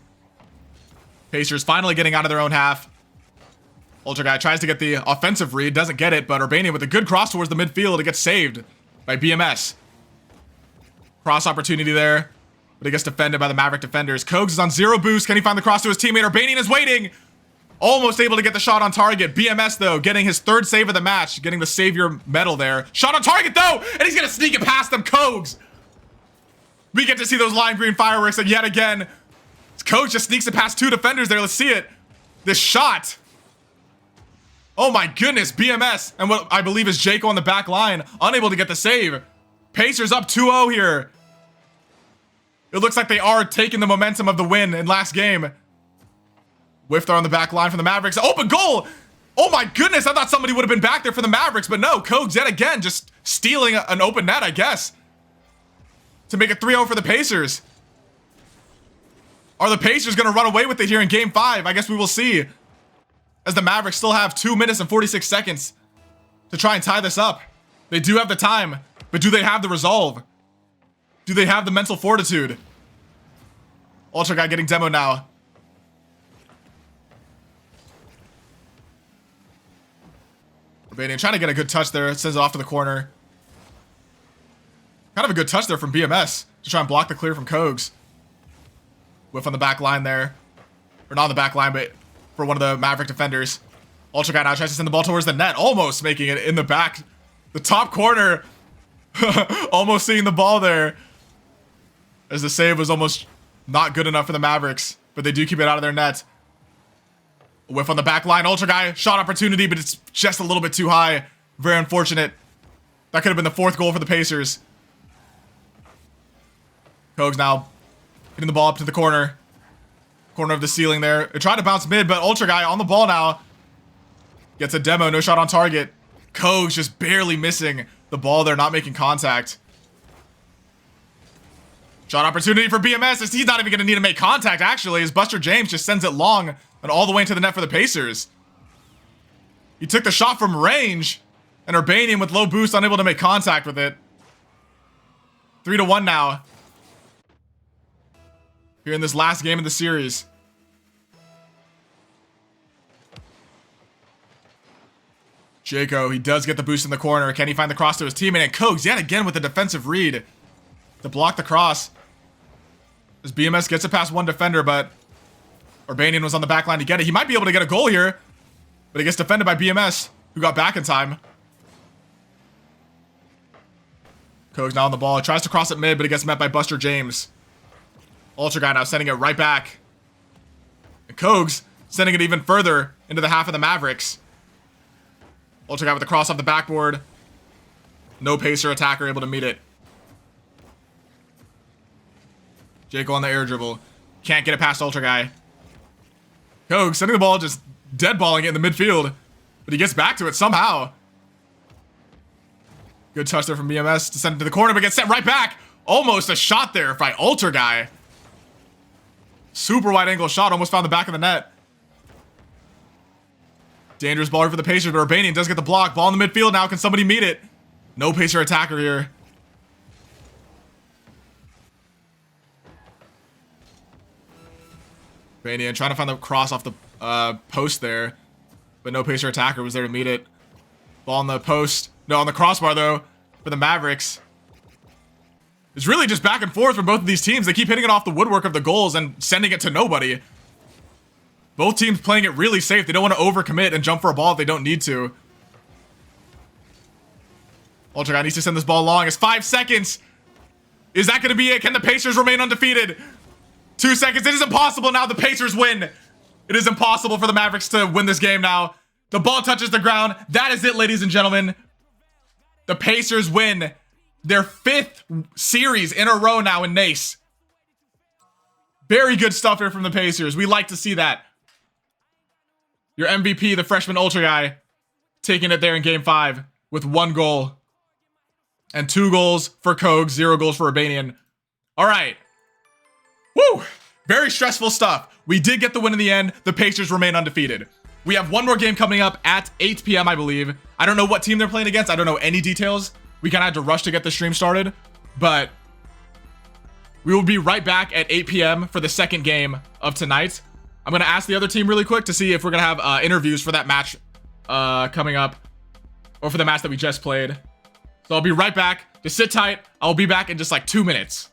Speaker 1: Pacers finally getting out of their own half. Ultra Guy tries to get the offensive read, doesn't get it, but Urbanian with a good cross towards the midfield, it gets saved. by BMS. Cross opportunity there, but it gets defended by the Maverick defenders. Kogs is on 0 boost. Can he find the cross to his teammate? Urbanian is waiting. Almost able to get the shot on target. BMS, though, getting his 3rd save of the match, getting the savior medal there. Shot on target, though, and he's going to sneak it past them. Kogs. We get to see those lime green fireworks, and yet again, Kogs just sneaks it past 2 defenders there. Let's see it. This shot. Oh my goodness, BMS, and what I believe is Jaco on the back line, unable to get the save. Pacers up 2-0 here. It looks like they are taking the momentum of the win in last game. Whiffed on the back line from the Mavericks. Open goal! Oh my goodness, I thought somebody would have been back there for the Mavericks, but no, Kogs yet again just stealing an open net, I guess, to make it 3-0 for the Pacers. Are the Pacers going to run away with it here in Game 5? I guess we will see, as the Mavericks still have 2 minutes and 46 seconds to try and tie this up. They do have the time, but do they have the resolve? Do they have the mental fortitude? Ultra Guy getting demoed now. Urbanian trying to get a good touch there. It sends it off to the corner. Kind of a good touch there from BMS to try and block the clear from Kogs. Whiff on the back line there. Or not on the back line, but for one of the Maverick defenders. Ultra Guy now tries to send the ball towards the net, almost making it in the back. The top corner. Almost seeing the ball there. As the save was almost not good enough for the Mavericks, but they do keep it out of their net. Whiff on the back line. Ultra Guy, shot opportunity, but it's just a little bit too high. Very unfortunate. That could have been the 4th goal for the Pacers. Kogs now hitting the ball up to the corner. Corner of the ceiling there. It tried to bounce mid, but Ultra Guy on the ball now. Gets a demo, no shot on target. Kogs just barely missing the ball there, not making contact. Shot opportunity for BMS. He's not even going to need to make contact, actually, as Buster James just sends it long and all the way into the net for the Pacers. He took the shot from range, and Urbanian with low boost, unable to make contact with it. 3-1 now. Here in this last game of the series. Jaco, he does get the boost in the corner. Can he find the cross to his teammate? And Kogs yet again with the defensive read to block the cross. As BMS gets it past 1 defender, but Urbanian was on the back line to get it. He might be able to get a goal here, but he gets defended by BMS, who got back in time. Kogs now on the ball. Tries to cross it mid, but he gets met by Buster James. Ultra Guy now sending it right back. And Kogs sending it even further into the half of the Mavericks. Ultra Guy with the cross off the backboard. No Pacer attacker able to meet it. Jaco on the air dribble. Can't get it past Ultra Guy. Kogs sending the ball, just dead balling it in the midfield. But he gets back to it somehow. Good touch there from BMS to send it to the corner, but gets sent right back. Almost a shot there by Ultra Guy. Super wide angle shot, almost found the back of the net. Dangerous ball for the Pacers, but Urbanian does get the block. Ball in the midfield now. Can somebody meet it? No Pacer attacker here. Urbanian trying to find the cross off the post there, but no Pacer attacker was there to meet it. Ball on the post. No, on the crossbar, though, for the Mavericks. It's really just back and forth from both of these teams. They keep hitting it off the woodwork of the goals and sending it to nobody. Both teams playing it really safe. They don't want to overcommit and jump for a ball if they don't need to. Ultra Guy needs to send this ball long. It's 5 seconds. Is that going to be it? Can the Pacers remain undefeated? 2 seconds. It is impossible now. The Pacers win. It is impossible for the Mavericks to win this game now. The ball touches the ground. That is it, ladies and gentlemen. The Pacers win their 5th series in a row now in NACE. Very good stuff here from the Pacers. We like to see that. Your MVP, the freshman Ultra Guy, taking it there in Game 5 with 1 goal. And 2 goals for Kogs, 0 goals for Urbanian. All right. Woo! Very stressful stuff. We did get the win in the end. The Pacers remain undefeated. We have one more game coming up at 8 p.m., I believe. I don't know what team they're playing against. I don't know any details. We kind of had to rush to get the stream started. But we will be right back at 8 p.m. for the second game of tonight. I'm going to ask the other team really quick to see if we're going to have interviews for that match coming up. Or for the match that we just played. So I'll be right back. Just sit tight. I'll be back in just like 2 minutes.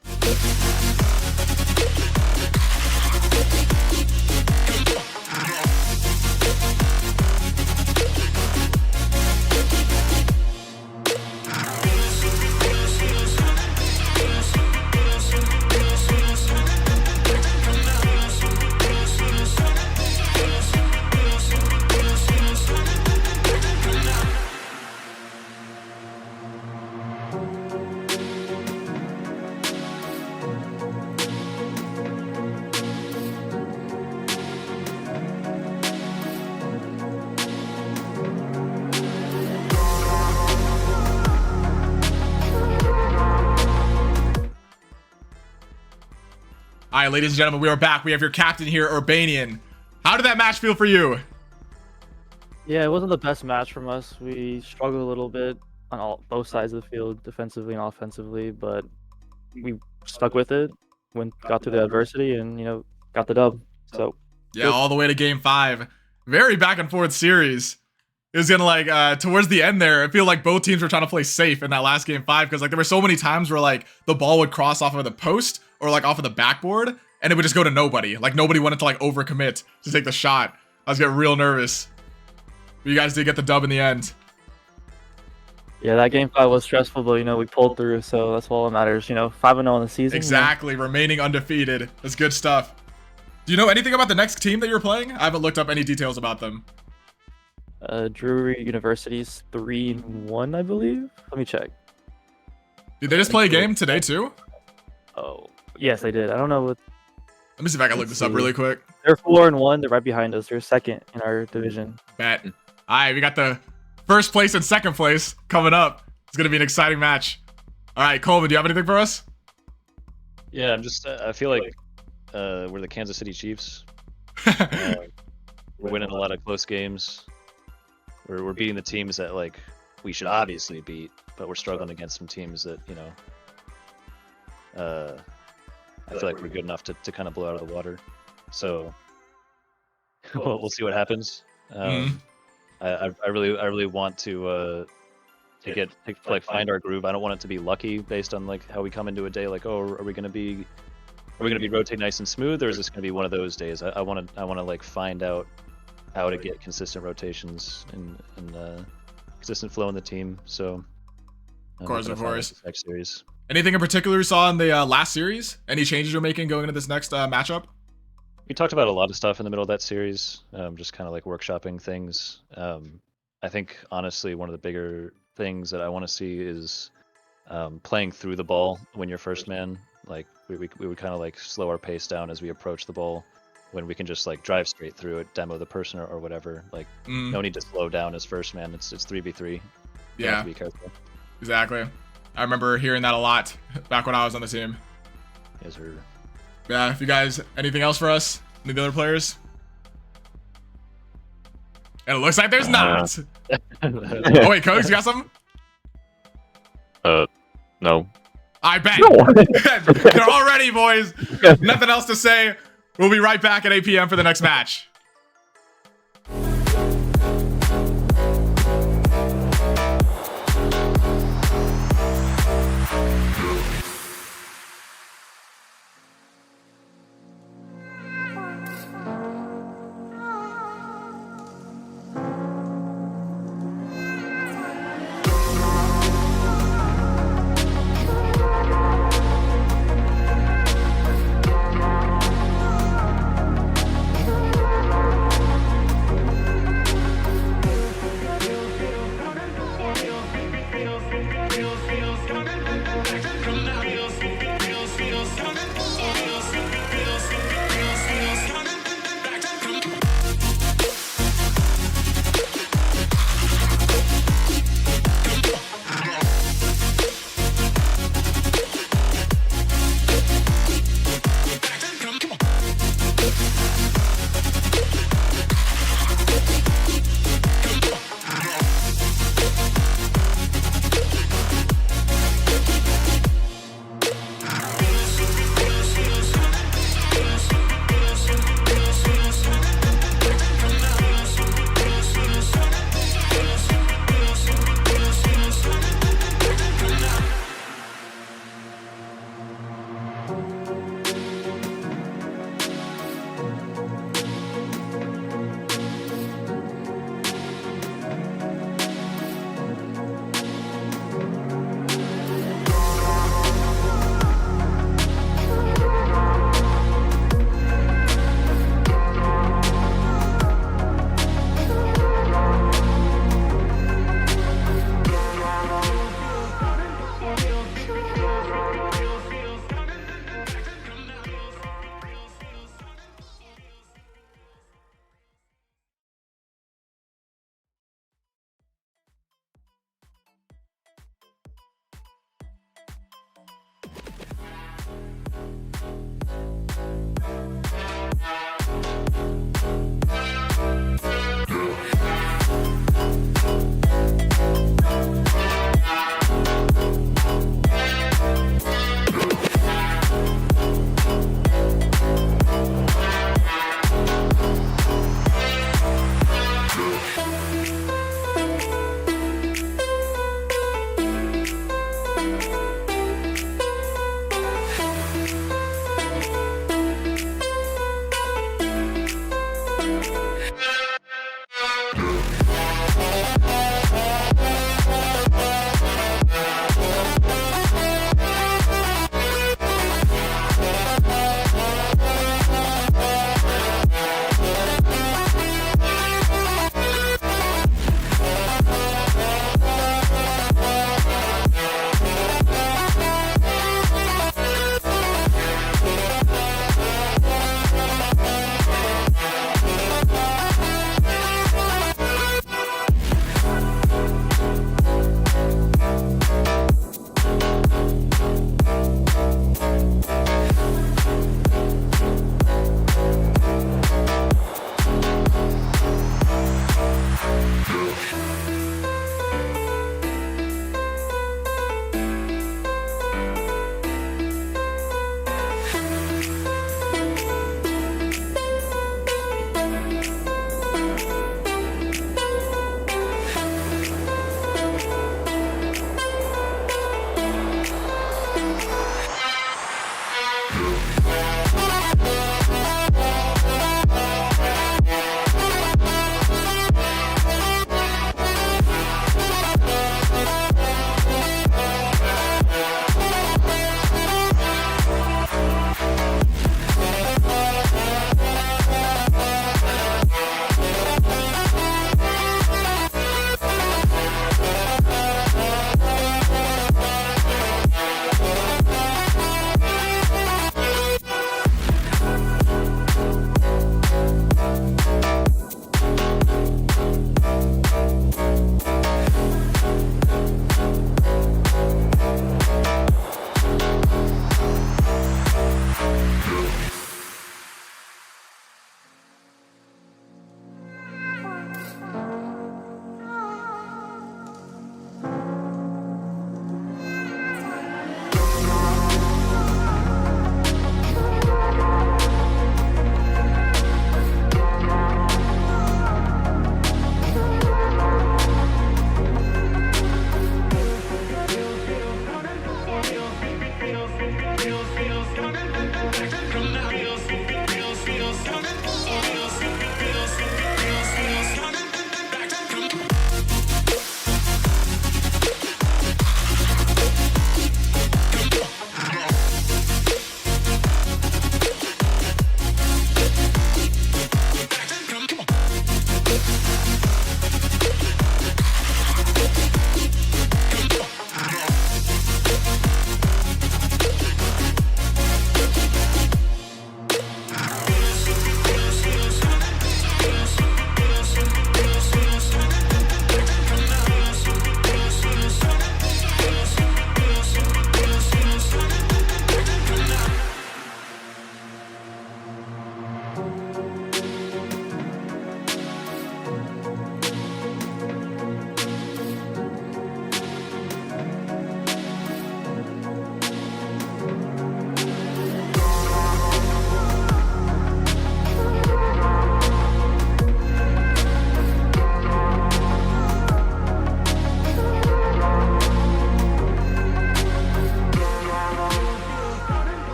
Speaker 1: All right, ladies and gentlemen, we are back. We have your captain here, Urbanian. How did that match feel for you?
Speaker 2: Yeah, it wasn't the best match from us. We struggled a little bit on both sides of the field, defensively and offensively, but we stuck with it, got through the adversity, and got the dub. So
Speaker 1: yeah, all the way to game 5. Very back and forth series. It was gonna like towards the end there, I feel like both teams were trying to play safe in that last game 5 because like there were so many times where like the ball would cross off of the post or like off of the backboard and it would just go to nobody. Like nobody wanted to like overcommit to take the shot. I was getting real nervous. But you guys did get the dub in the end.
Speaker 2: Yeah, that game 5 was stressful, but we pulled through, so that's all that matters. 5-0 in the season.
Speaker 1: Exactly, remaining undefeated. That's good stuff. Do you know anything about the next team that you're playing? I haven't looked up any details about them.
Speaker 2: Drury University's 3-1, I believe. Let me check.
Speaker 1: Did they just play a game today too?
Speaker 2: Oh, yes, they did. I don't know what.
Speaker 1: Let me see if I can look this up really quick.
Speaker 2: They're 4-1. They're right behind us. They're second in our division.
Speaker 1: Bet. All right, we got the first place and second place coming up. It's gonna be an exciting match. All right, Coleman, do you have anything for us?
Speaker 3: Yeah, I'm just. I feel like we're the Kansas City Chiefs. We're winning a lot of close games. We're beating the teams that like we should obviously beat, but we're struggling against some teams that I feel like we're good enough to kind of blow out of the water. So we'll see what happens. I really want to find our groove. I don't want it to be lucky based on like how we come into a day. Like, oh, are we gonna be rotating nice and smooth, or is this gonna be one of those days? I want to like find out how to get consistent rotations and consistent flow in the team. So,
Speaker 1: of course.
Speaker 3: Next series.
Speaker 1: Anything in particular you saw in the last series? Any changes you're making going into this next matchup?
Speaker 3: We talked about a lot of stuff in the middle of that series, just kind of like workshopping things. I think honestly, one of the bigger things that I want to see is playing through the ball when you're first man. Like we would kind of like slow our pace down as we approach the ball, when we can just like drive straight through it, demo the person or whatever. Like no need to slow down as first man. It's 3v3.
Speaker 1: Yeah,
Speaker 3: have to be careful.
Speaker 1: Exactly. I remember hearing that a lot back when I was on the team.
Speaker 3: Yes, sir.
Speaker 1: Yeah, if you guys, anything else for us? Any of the other players? And it looks like there's not. Oh wait, Coach, you got something?
Speaker 4: No.
Speaker 1: I bet. They're all ready, boys. Nothing else to say. We'll be right back at 8 p.m. for the next match.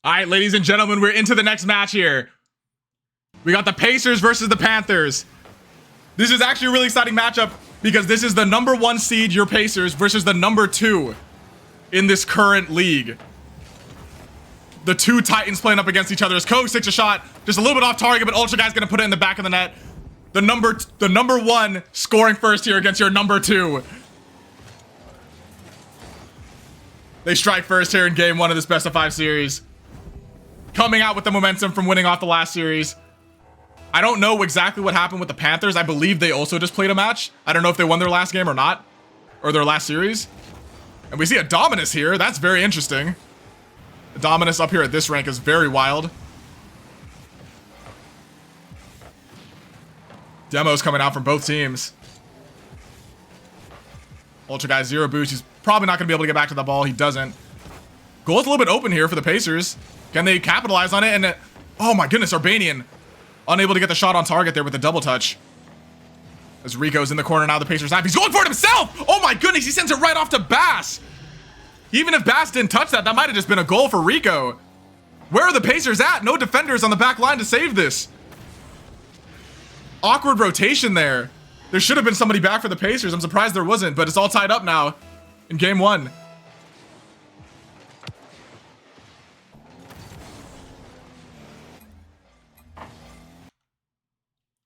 Speaker 1: All right, ladies and gentlemen, we're into the next match here. We got the Pacers versus the Panthers. This is actually a really exciting matchup because this is the #1 seed, your Pacers, versus the #2 in this current league. The two Titans playing up against each other as Kogs takes a shot, just a little bit off target, but Ultra Guy's gonna put it in the back of the net. The number one scoring first here against your #2. They strike first here in game 1 of this best of 5 series. Coming out with the momentum from winning off the last series. I don't know exactly what happened with the Panthers. I believe they also just played a match. I don't know if they won their last game or not, or their last series. And we see a Dominus here. That's very interesting. The Dominus up here at this rank is very wild. Demos coming out from both teams. Ultra Guy 0 boost. He's probably not going to be able to get back to the ball. He doesn't. Goal's a little bit open here for the Pacers. Can they capitalize on it? And oh my goodness, Urbanian unable to get the shot on target there with the double touch. As Rico's in the corner now, the Pacers have. He's going for it himself! Oh my goodness, he sends it right off to Bass. Even if Bass didn't touch that, that might have just been a goal for Rico. Where are the Pacers at? No defenders on the back line to save this. Awkward rotation there. There should have been somebody back for the Pacers. I'm surprised there wasn't, but it's all tied up now in game 1.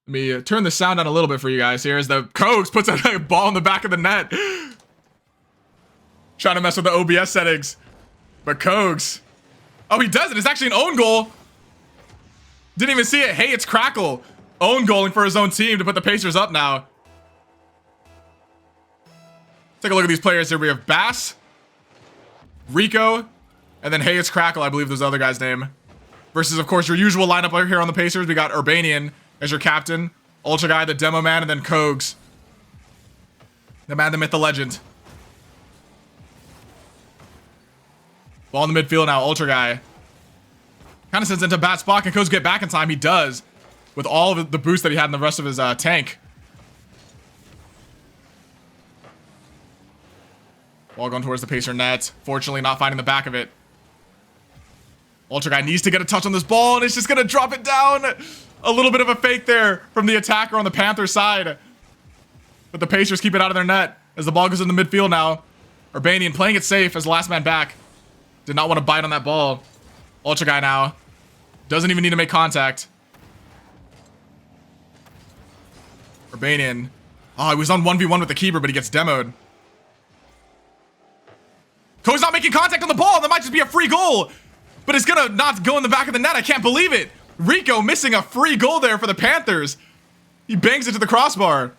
Speaker 1: Let me turn the sound down a little bit for you guys here as the Kogs puts a ball in the back of the net. Trying to mess with the OBS settings. But Kogs. Oh, he does it. It's actually an own goal. Didn't even see it. Hey, it's Crackle. Own goaling for his own team to put the Pacers up now. Take a look at these players here. We have Bass, Rico, and then Hey, it's Crackle. I believe there's the other guy's name. Versus, of course, your usual lineup over here on the Pacers. We got Urbanian as your captain, Ultra Guy, the Demo Man, and then Kogs. The man, the myth, the legend. Ball in the midfield now, Ultra Guy. Kind of sends into a bad spot. Can Kogs get back in time? He does. With all of the boost that he had in the rest of his tank. Ball going towards the Pacer net. Fortunately, not finding the back of it. Ultra Guy needs to get a touch on this ball, and it's just going to drop it down. A little bit of a fake there from the attacker on the Panther side. But the Pacers keep it out of their net as the ball goes in the midfield now. Urbanian playing it safe as the last man back. Did not want to bite on that ball. Ultra Guy now. Doesn't even need to make contact. Urbanian. Oh, he was on 1v1 with the keeper, but he gets demoed. Ko's not making contact on the ball. That might just be a free goal. But it's going to not go in the back of the net. I can't believe it. Rico missing a free goal there for the Panthers. He bangs it to the crossbar.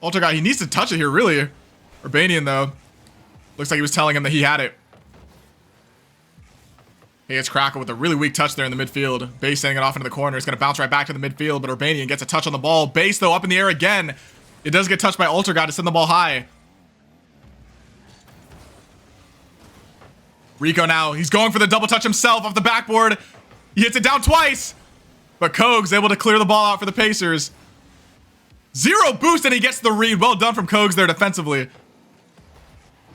Speaker 1: Ultra Guy, he needs to touch it here, really. Urbanian, though. Looks like he was telling him that he had it. Hey, it's Crackle with a really weak touch there in the midfield. Base sending it off into the corner. It's going to bounce right back to the midfield, but Urbanian gets a touch on the ball. Base, though, up in the air again. It does get touched by Ultra Guy to send the ball high. Rico now, he's going for the double touch himself off the backboard. He hits it down twice, but Kogs able to clear the ball out for the Pacers. 0 boost, and he gets the read. Well done from Kogs there defensively.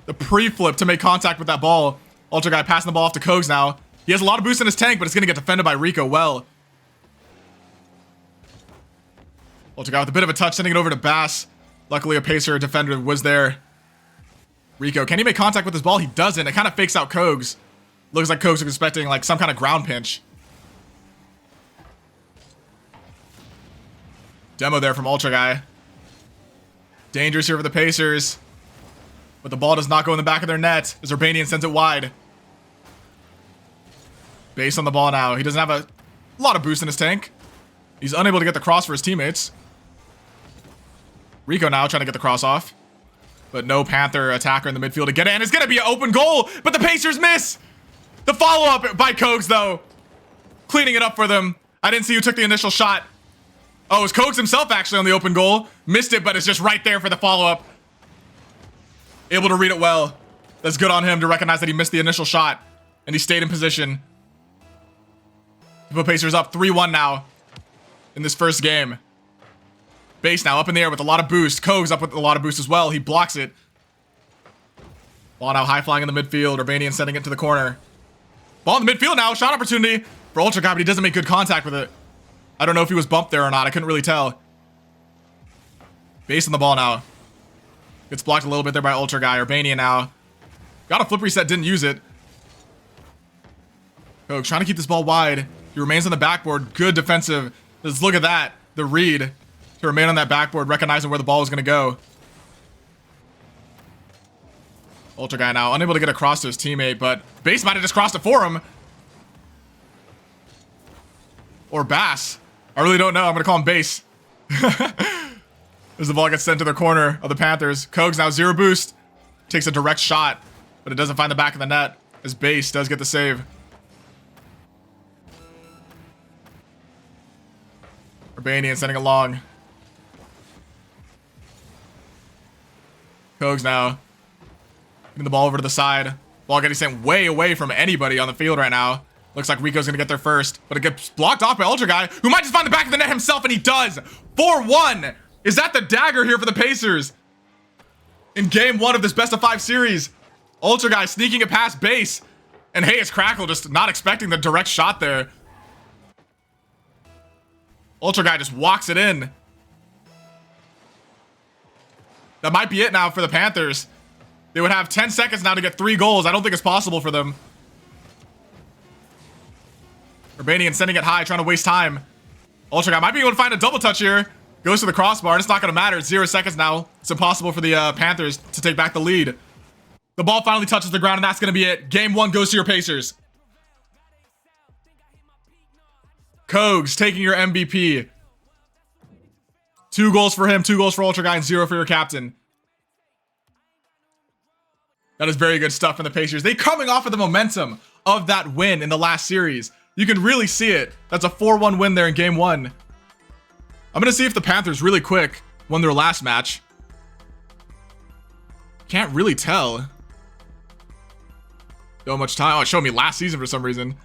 Speaker 1: The pre-flip to make contact with that ball. Ultra Guy passing the ball off to Kogs now. He has a lot of boost in his tank, but it's going to get defended by Rico well. Ultra Guy with a bit of a touch, sending it over to Bass. Luckily, a Pacer defender was there. Rico, can he make contact with his ball? He doesn't. It kind of fakes out Kogs. Looks like Kogs was expecting like some kind of ground pinch. Demo there from Ultra Guy. Dangerous here for the Pacers. But the ball does not go in the back of their net as Urbanian sends it wide. Base on the ball now. He doesn't have a lot of boost in his tank. He's unable to get the cross for his teammates. Rico now trying to get the cross off. But no Panther attacker in the midfield to get in. It's going to be an open goal, but the Pacers miss. The follow-up by Kogs, though. Cleaning it up for them. I didn't see who took the initial shot. Oh, it was Kogs himself, actually, on the open goal. Missed it, but it's just right there for the follow-up. Able to read it well. That's good on him to recognize that he missed the initial shot. And he stayed in position. The Pacers up 3-1 now in this first game. Base now up in the air with a lot of boost. Kogs up with a lot of boost as well. He blocks it. Ball now high flying in the midfield. Urbanian sending it to the corner. Ball in the midfield now. Shot opportunity for Ultra Guy, but he doesn't make good contact with it. I don't know if he was bumped there or not. I couldn't really tell. Base on the ball now. Gets blocked a little bit there by Ultra Guy. Urbania now. Got a flip reset, didn't use it. Coke trying to keep this ball wide. He remains on the backboard. Good defensive. Just look at that. The read to remain on that backboard, recognizing where the ball was going to go. Ultra Guy now unable to get across to his teammate, but Base might have just crossed it for him. Or Bass. I really don't know. I'm going to call him Base. As the ball gets sent to the corner of the Panthers. Kogs now 0 boost. Takes a direct shot, but it doesn't find the back of the net as Base does get the save. Urbanian sending it long. Kogs now getting the ball over to the side. Ball getting sent way away from anybody on the field right now. Looks like Rico's gonna get there first, but it gets blocked off by Ultra Guy, who might just find the back of the net himself, and he does. 4-1. Is that the dagger here for the Pacers? In game 1 of this best of 5 series. Ultra Guy sneaking it past Base. And hey, it's Crackle just not expecting the direct shot there. Ultra Guy just walks it in. That might be it now for the Panthers. They would have 10 seconds now to get 3 goals. I don't think it's possible for them. Urbanian sending it high, trying to waste time. Ultra Guy might be able to find a double touch here. Goes to the crossbar, and it's not going to matter. It's 0 seconds now. It's impossible for the Panthers to take back the lead. The ball finally touches the ground, and that's going to be it. Game 1 goes to your Pacers. Kogs taking your MVP. 2 goals for him, 2 goals for Ultra Guy, and 0 for your captain. That is very good stuff from the Pacers. They coming off of the momentum of that win in the last series. You can really see it. That's a 4-1 win there in game 1. I'm going to see if the Panthers really quick won their last match. Can't really tell. So much time. Oh, it showed me last season for some reason.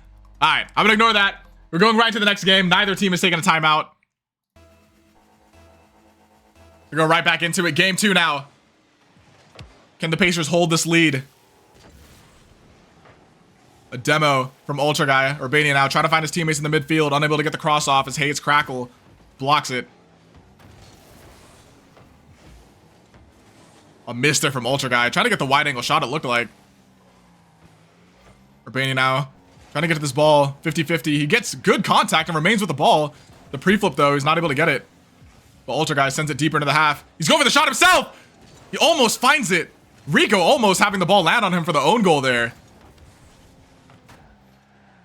Speaker 1: All right, I'm going to ignore that. We're going right to the next game. Neither team is taking a timeout. We go right back into it. Game 2 now. Can the Pacers hold this lead? A demo from Ultra Guy. Urbania now trying to find his teammates in the midfield. Unable to get the cross off as Hayes Crackle blocks it. A miss there from Ultra Guy. Trying to get the wide angle shot, it looked like. Urbania now trying to get to this ball. 50-50. He gets good contact and remains with the ball. The pre-flip, though, he's not able to get it. But Ultra Guy sends it deeper into the half. He's going for the shot himself! He almost finds it. Rico almost having the ball land on him for the own goal there.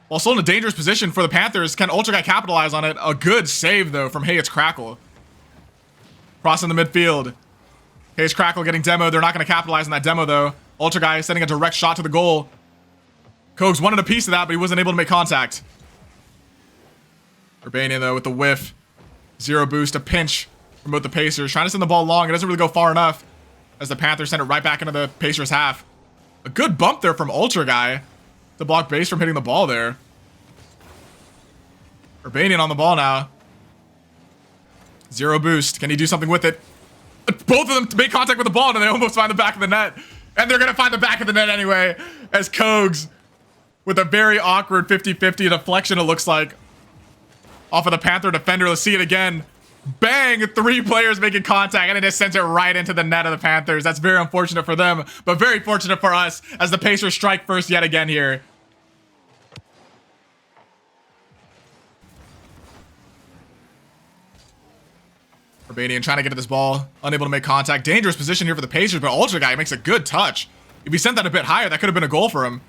Speaker 1: While still in a dangerous position for the Panthers, can Ultra Guy capitalize on it? A good save, though, from Hayes Crackle. Crossing the midfield. Hayes Crackle getting demo. They're not going to capitalize on that demo, though. Ultra Guy sending a direct shot to the goal. Kogs wanted a piece of that, but he wasn't able to make contact. Urbanian, though, with the whiff. 0 boost, a pinch from both the Pacers. Trying to send the ball long. It doesn't really go far enough as the Panthers send it right back into the Pacers half. A good bump there from Ultra Guy to block Base from hitting the ball there. Urbanian on the ball now. 0 boost. Can he do something with it? Both of them make contact with the ball, and they almost find the back of the net. And they're going to find the back of the net anyway, as Kogs, with a very awkward 50-50 deflection, it looks like, off of the Panther defender. Let's see it again. Bang! 3 players making contact, and it just sends it right into the net of the Panthers. That's very unfortunate for them, but very fortunate for us, as the Pacers strike first yet again here. Urbanian trying to get to this ball. Unable to make contact. Dangerous position here for the Pacers, but Ultra Guy makes a good touch. If he sent that a bit higher, that could have been a goal for him.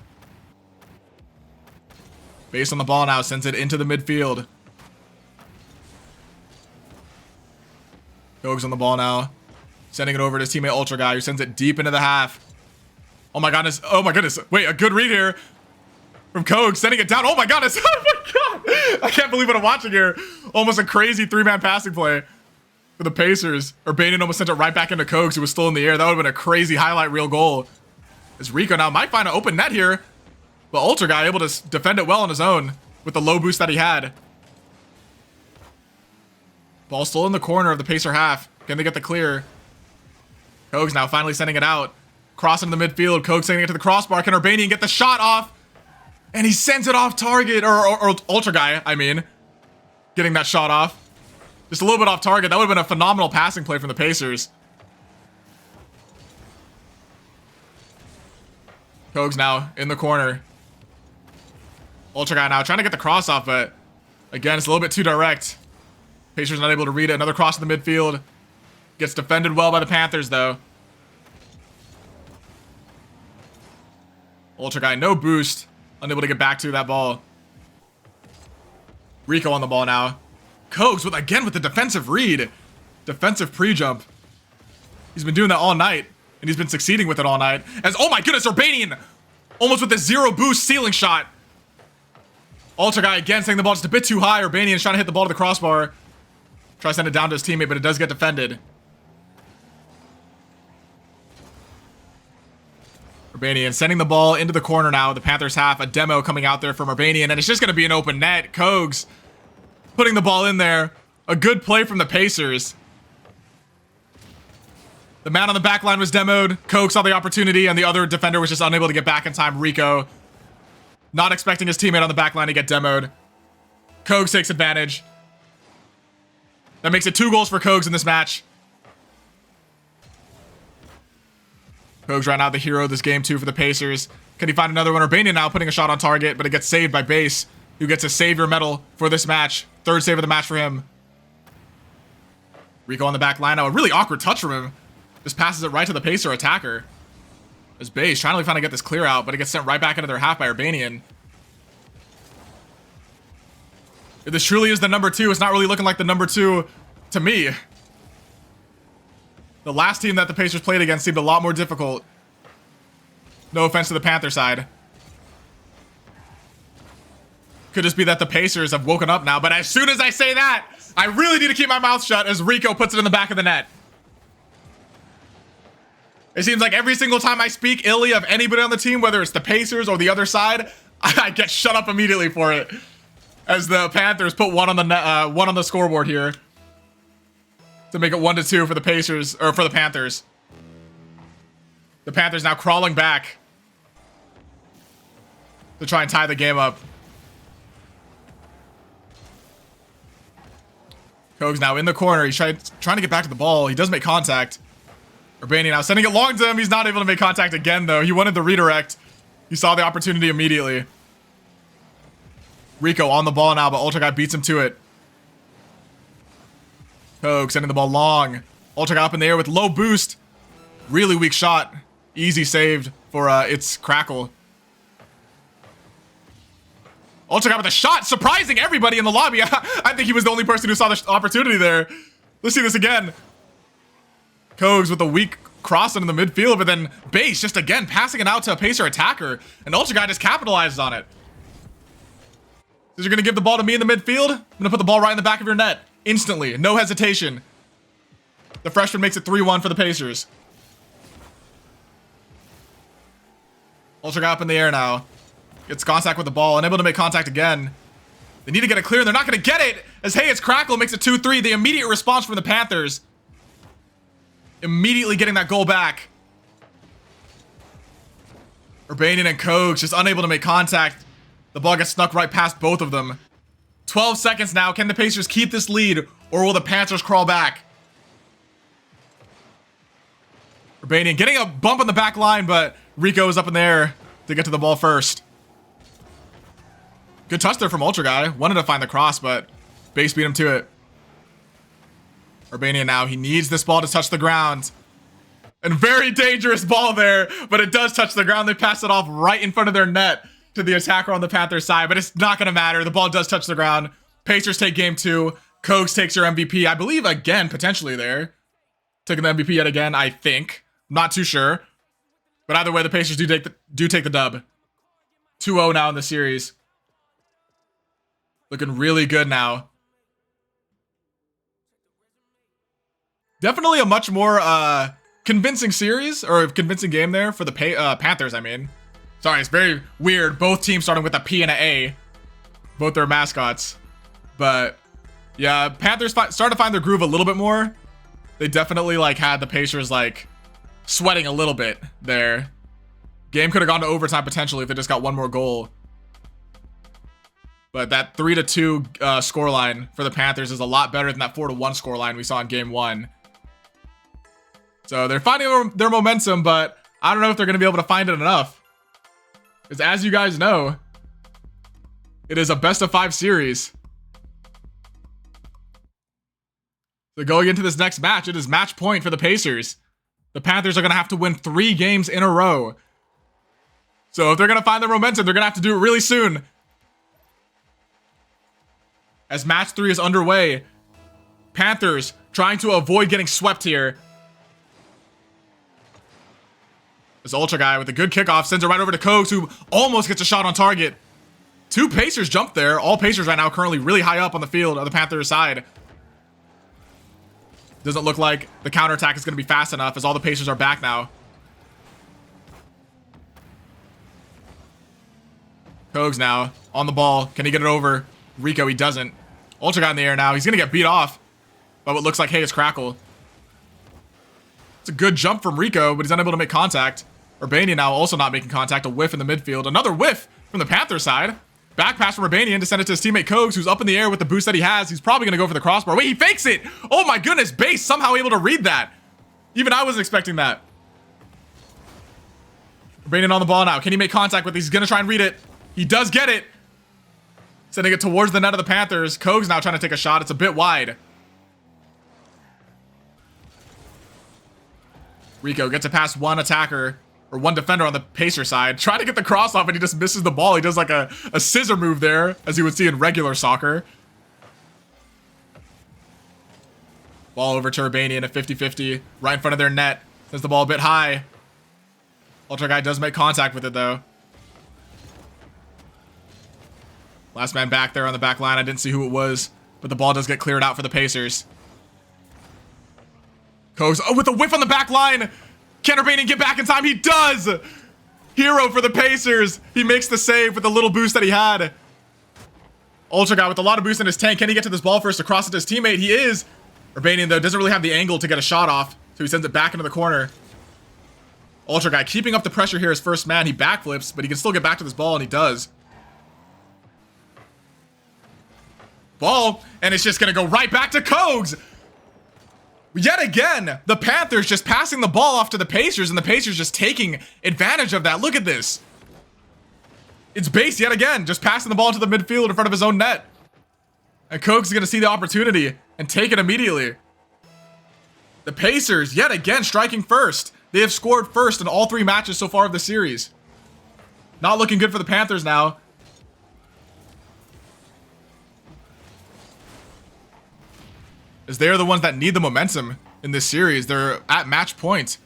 Speaker 1: Base on the ball now, sends it into the midfield. Kogs on the ball now. Sending it over to his teammate Ultra Guy, who sends it deep into the half. Oh my goodness. Oh my goodness. Wait, a good read here from Kogs, sending it down. Oh my goodness. Oh my god. I can't believe what I'm watching here. Almost a crazy 3-man passing play for the Pacers. Urbanian almost sent it right back into Kogs, who was still in the air. That would have been a crazy highlight reel goal. As Rico now might find an open net here, but Ultra Guy able to defend it well on his own with the low boost that he had. Ball still in the corner of the Pacer half. Can they get the clear? Kogs now finally sending it out. Crossing the midfield. Kogs sending it to the crossbar. Can Urbanian get the shot off? And he sends it off target, or Ultra Guy, I mean. Getting that shot off. Just a little bit off target. That would have been a phenomenal passing play from the Pacers. Kogs now in the corner. Ultra Guy now trying to get the cross off, but again, it's a little bit too direct. Pacers not able to read it. Another cross in the midfield. Gets defended well by the Panthers, though. Ultra Guy, no boost. Unable to get back to that ball. Rico on the ball now. Kogs with the defensive read. Defensive pre-jump. He's been doing that all night. And he's been succeeding with it all night. As, oh my goodness, Urbanian! Almost with a 0 boost ceiling shot. Ultra Guy again sending the ball just a bit too high. Urbanian's trying to hit the ball to the crossbar. Try to send it down to his teammate, but it does get defended. Urbanian sending the ball into the corner now. The Panthers half. A demo coming out there from Urbanian, and it's just going to be an open net. Kogs putting the ball in there. A good play from the Pacers. The man on the back line was demoed. Kogs saw the opportunity, and the other defender was just unable to get back in time. Rico. Not expecting his teammate on the back line to get demoed. Kogs takes advantage. That makes it 2 goals for Kogs in this match. Kogs right now the hero of this game too for the Pacers. Can he find another one? Urbanian now putting a shot on target, but it gets saved by Base, who gets a savior medal for this match. 3rd save of the match for him. Rico on the back line now. A really awkward touch from him. Just passes it right to the Pacer attacker. As Base trying to get this clear out, but it gets sent right back into their half by Urbanian. If this truly is the number 2, it's not really looking like the number 2 to me. The last team that the Pacers played against seemed a lot more difficult. No offense to the Panther side. Could just be that the Pacers have woken up now, but as soon as I say that, I really need to keep my mouth shut as Rico puts it in the back of the net. It seems like every single time I speak illy of anybody on the team, whether it's the Pacers or the other side, I get shut up immediately for it. As the Panthers put one on the scoreboard here to make it 1-2 for the Pacers, or for the Panthers. The Panthers now crawling back to try and tie the game up. Kogs now in the corner. He's trying to get back to the ball. He does make contact. Urbanian now sending it long to him. He's not able to make contact again, though. He wanted the redirect. He saw the opportunity immediately. Rico on the ball now, but Ultra Guy beats him to it. Kogs sending the ball long. Ultra Guy up in the air with low boost. Really weak shot. Easy saved for its Crackle. Ultra Guy with a shot, surprising everybody in the lobby. I think he was the only person who saw the opportunity there. Let's see this again. Kogs with a weak cross into the midfield, but then Base just again passing it out to a Pacer attacker, and Ultra Guy just capitalizes on it. So you're gonna give the ball to me in the midfield? I'm gonna put the ball right in the back of your net instantly, no hesitation. The freshman makes it 3-1 for the Pacers. Ultra Guy up in the air now. Gets contact with the ball, unable to make contact again. They need to get it clear, and they're not gonna get it! As hey, it's Crackle makes it 2-3. The immediate response from the Panthers. Immediately getting that goal back. Urbanian and Kogs just unable to make contact. The ball gets snuck right past both of them. 12 seconds now. Can the Pacers keep this lead, or will the Panthers crawl back? Urbanian getting a bump on the back line, but Rico is up in the air to get to the ball first. Good touch there from Ultra Guy. Wanted to find the cross, but Base beat him to it. Urbanian now, he needs this ball to touch the ground. And very dangerous ball there, but it does touch the ground. They pass it off right in front of their net to the attacker on the Panthers side, but it's not going to matter. The ball does touch the ground. Pacers take game 2. Kogs takes your MVP, I believe, again, potentially there. Taking the MVP yet again, I think. Not too sure. But either way, the Pacers do take the dub. 2-0 now in the series. Looking really good now. Definitely a much more convincing series, or convincing game there for the Panthers, I mean. Sorry, it's very weird. Both teams starting with a P and an A. Both their mascots. But, yeah, Panthers started to find their groove a little bit more. They definitely, had the Pacers, sweating a little bit there. Game could have gone to overtime potentially if they just got one more goal. But that 3-2 scoreline for the Panthers is a lot better than that 4-1 scoreline we saw in game 1. So they're finding their momentum, but I don't know if they're going to be able to find it enough. Because as you guys know, it is a best-of-5 series. So going into this next match, it is match point for the Pacers. The Panthers are going to have to win 3 games in a row. So if they're going to find their momentum, they're going to have to do it really soon. As match 3 is underway, Panthers trying to avoid getting swept here. This Ultra guy with a good kickoff sends it right over to Kogs, who almost gets a shot on target. 2 Pacers jumped there. All Pacers right now currently really high up on the field on the Panthers side. Doesn't look like the counterattack is going to be fast enough as all the Pacers are back now. Kogs now on the ball. Can he get it over? Rico, he doesn't. Ultra guy in the air now. He's going to get beat off by what looks like Hayes Crackle. It's a good jump from Rico, but he's unable to make contact. Urbanian now also not making contact. A whiff in the midfield. Another whiff from the Panther side. Back pass from Urbanian to send it to his teammate Kogs, who's up in the air with the boost that he has. He's probably going to go for the crossbar. Wait, he fakes it! Oh my goodness, Base somehow able to read that. Even I wasn't expecting that. Urbanian on the ball now. Can he make contact with it? He's going to try and read it. He does get it. Sending it towards the net of the Panthers. Kogs now trying to take a shot. It's a bit wide. Rico gets it past one attacker, or one defender on the Pacer side. Trying to get the cross off, and he just misses the ball. He does like a scissor move there, as you would see in regular soccer. Ball over to Urbanian at 50-50, right in front of their net. Sends the ball a bit high. Ultra guy does make contact with it, though. Last man back there on the back line. I didn't see who it was, but the ball does get cleared out for the Pacers. Kogs, oh, with a whiff on the back line. Can Urbanian get back in time? He does! Hero for the Pacers. He makes the save with the little boost that he had. Ultra guy with a lot of boost in his tank. Can he get to this ball first to cross it to his teammate? He is. Urbanian, though, doesn't really have the angle to get a shot off, so he sends it back into the corner. Ultra guy keeping up the pressure here as first man. He backflips, but he can still get back to this ball, and he does. Ball, and it's just going to go right back to Kogs. Yet again, the Panthers just passing the ball off to the Pacers, and the Pacers just taking advantage of that. Look at this. It's Base yet again, just passing the ball to the midfield in front of his own net. And Kogs is going to see the opportunity and take it immediately. The Pacers, yet again, striking first. They have scored first in all 3 matches so far of the series. Not looking good for the Panthers now. As they are the ones that need the momentum in this series. They're at match point.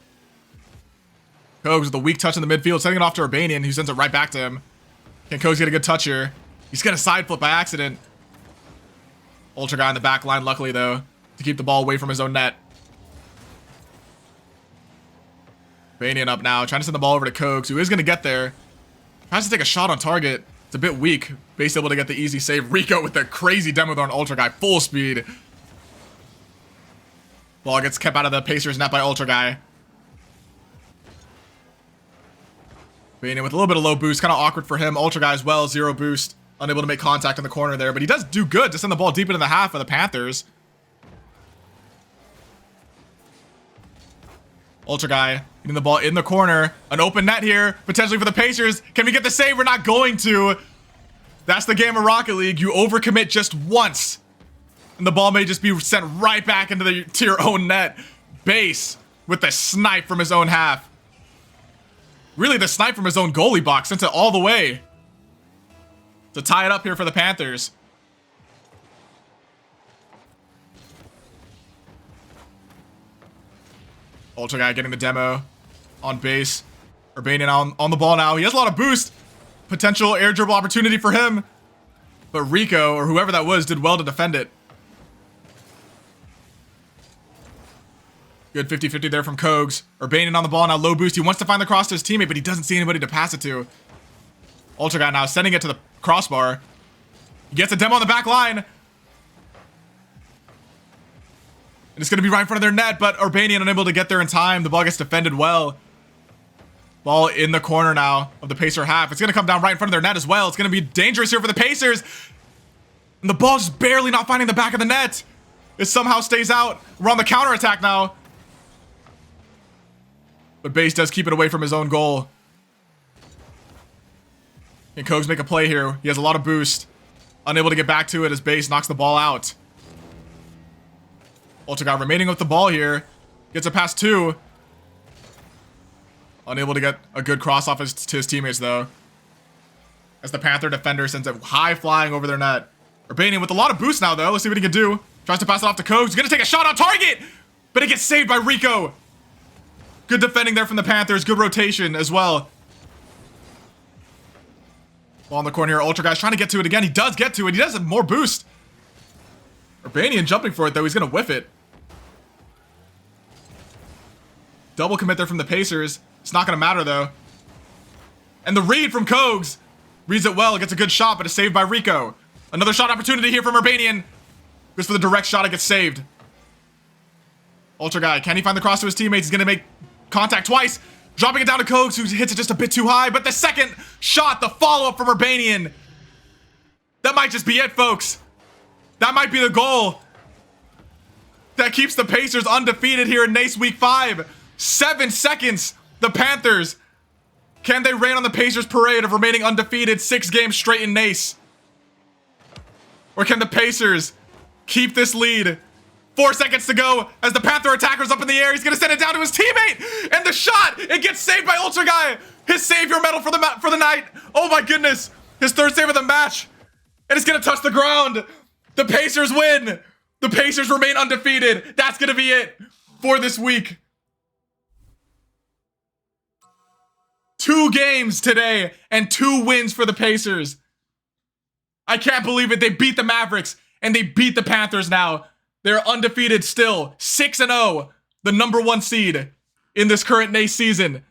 Speaker 1: Kogs with a weak touch in the midfield, sending it off to Urbanian, who sends it right back to him. Can Kogs get a good touch here? He's gonna side flip by accident. Ultra guy in the back line, luckily though, to keep the ball away from his own net. Urbanian up now, trying to send the ball over to Kogs, who is gonna get there. Tries to take a shot on target. It's a bit weak. Base able to get the easy save. Rico with a crazy demo there on Ultra guy, full speed. Ball gets kept out of the Pacers net by Ultra guy. Urbanian with a little bit of low boost, kind of awkward for him. Ultra guy as well, 0 boost. Unable to make contact in the corner there, but he does do good to send the ball deep into the half of the Panthers. Ultra guy getting the ball in the corner. An open net here, potentially for the Pacers. Can we get the save? We're not going to. That's the game of Rocket League. You overcommit just once, and the ball may just be sent right back to your own net. Base with the snipe from his own half. Really, the snipe from his own goalie box sent it all the way to tie it up here for the Panthers. Ultra guy getting the demo on base. Urbanian on the ball now. He has a lot of boost. Potential air dribble opportunity for him. But Rico, or whoever that was, did well to defend it. Good 50-50 there from Kogs. Urbanian on the ball now, low boost. He wants to find the cross to his teammate, but he doesn't see anybody to pass it to. Ultra guy now sending it to the crossbar. He gets a demo on the back line. And it's going to be right in front of their net, but Urbanian unable to get there in time. The ball gets defended well. Ball in the corner now of the Pacer half. It's going to come down right in front of their net as well. It's going to be dangerous here for the Pacers. And the ball just barely not finding the back of the net. It somehow stays out. We're on the counterattack now. But Base does keep it away from his own goal. Can Kogs make a play here? He has a lot of boost. Unable to get back to it as Base knocks the ball out. Ultra remaining with the ball here. Gets it past 2. Unable to get a good cross off to his teammates though. As the Panther defender sends it high flying over their net. Urbanian with a lot of boost now though. Let's see what he can do. Tries to pass it off to Kogs. He's gonna take a shot on target! But it gets saved by Rico. Good defending there from the Panthers. Good rotation as well. Ball in the corner here. Ultra Guy's trying to get to it again. He does get to it. He does have more boost. Urbanian jumping for it though. He's gonna whiff it. Double commit there from the Pacers. It's not gonna matter though. And the read from Kogs. Reads it well. Gets a good shot, but it's saved by Rico. Another shot opportunity here from Urbanian. Goes for the direct shot. It gets saved. Ultra Guy, can he find the cross to his teammates? He's gonna make contact twice. Dropping it down to Kogs, who hits it just a bit too high. But the second shot, the follow-up from Urbanian. That might just be it, folks. That might be the goal that keeps the Pacers undefeated here in NACE Week 5. 7 seconds. The Panthers. Can they rain on the Pacers' parade of remaining undefeated 6 games straight in NACE? Or can the Pacers keep this lead? 4 seconds to go as the Panther attacker's up in the air. He's gonna send it down to his teammate, and the shot, it gets saved by Ultra Guy. His savior medal for the night. Oh my goodness, his 3rd save of the match, and it's gonna touch the ground. The Pacers win. The Pacers remain undefeated. That's gonna be it for this week. 2 games today and 2 wins for the Pacers. I can't believe it. They beat the Mavericks and they beat the Panthers now. They're undefeated still. 6-0. The #1 seed in this current NACE season.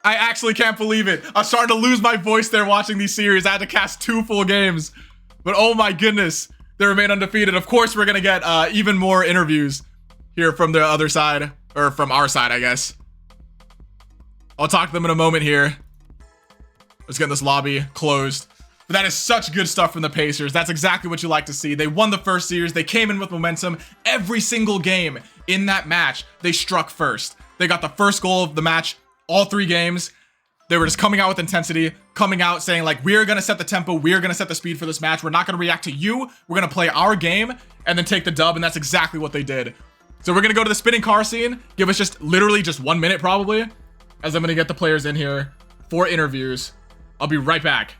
Speaker 1: I actually can't believe it. I'm starting to lose my voice there watching these series. I had to cast 2 full games. But oh my goodness. They remain undefeated. Of course, we're going to get even more interviews here from the other side. Or from our side, I guess. I'll talk to them in a moment here. Let's get this lobby closed. But that is such good stuff from the Pacers. That's exactly what you like to see. They won the first series. They came in with momentum. Every single game in that match, they struck first. They got the first goal of the match all 3 games. They were just coming out with intensity, coming out saying like, we're going to set the tempo. We're going to set the speed for this match. We're not going to react to you. We're going to play our game and then take the dub. And that's exactly what they did. So we're going to go to the spinning car scene. Give us just literally just 1 minute probably, as I'm going to get the players in here for interviews. I'll be right back.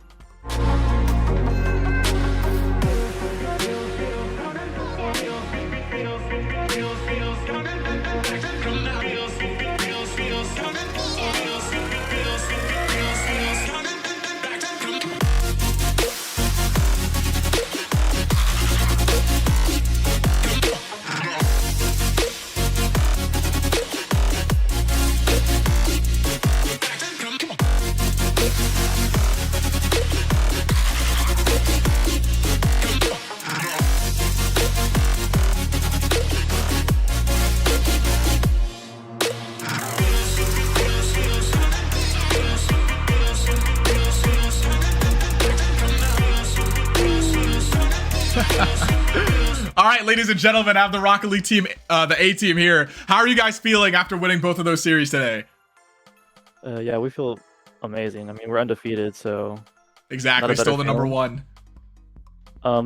Speaker 1: All right, ladies and gentlemen, I have the Rocket League team, the A team here. How are you guys feeling after winning both of those series today?
Speaker 2: Yeah, we feel amazing. I mean, we're undefeated, so
Speaker 1: Exactly, still the #1.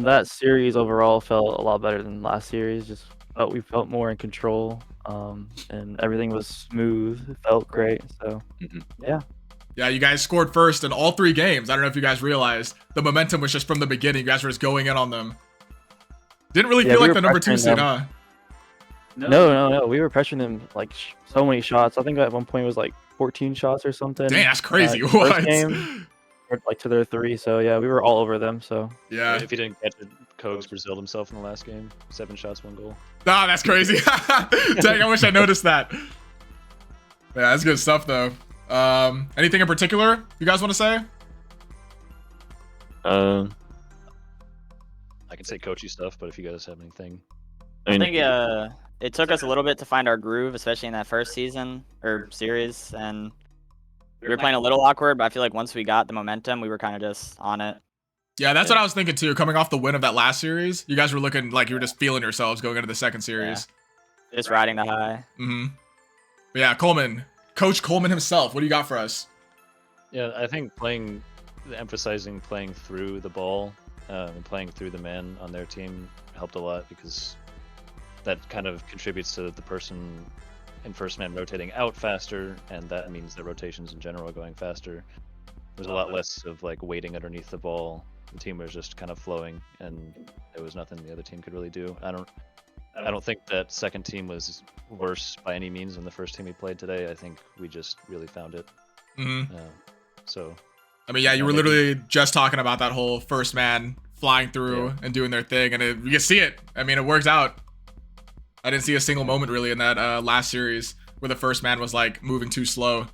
Speaker 2: That series overall felt a lot better than last series. Just felt we felt more in control, and everything was smooth. It felt great. So yeah.
Speaker 1: Yeah, you guys scored first in all 3 games. I don't know if you guys realized the momentum was just from the beginning. You guys were just going in on them. Didn't really feel like the #2 seed, huh?
Speaker 2: No. We were pressuring them like so many shots. I think at one point it was like 14 shots or something.
Speaker 1: Dang, that's crazy.
Speaker 2: First
Speaker 1: What?
Speaker 2: game, like to their 3. So yeah, we were all over them. So
Speaker 1: Yeah.
Speaker 3: If you didn't catch it, Kogs Braziled himself in the last game. 7 shots, 1 goal.
Speaker 1: Nah, that's crazy. Dang, I wish I noticed that. Yeah, that's good stuff though. Anything in particular you guys want to say?
Speaker 3: I can say coachy stuff, but if you guys have anything.
Speaker 4: I think it took us a little bit to find our groove, especially in that first season or series, and we were playing a little awkward, but I feel like once we got the momentum, we were kind of just on it.
Speaker 1: Yeah, that's
Speaker 3: Yeah.
Speaker 1: what I was thinking too. Coming off the win of that last series, you guys were looking like you were just feeling yourselves going into the second series.
Speaker 4: Just riding the high.
Speaker 1: Mm-hmm. But yeah, Coleman, Coach Coleman himself. What do you got for us?
Speaker 3: Yeah, I think emphasizing playing through the ball and playing through the man on their team helped a lot because that kind of contributes to the person in first man rotating out faster, and that means the rotations in general are going faster. There's a lot less of like waiting underneath the ball. The team was just kind of flowing, and there was nothing the other team could really do. I don't think that second team was worse by any means than the first team we played today. I think we just really found it.
Speaker 1: Mm-hmm.
Speaker 3: So,
Speaker 1: I mean, yeah, you were literally just talking about that whole first man flying through and doing their thing, and you can see it. I mean, it works out. I didn't see a single moment really in that last series where the first man was like moving too slow.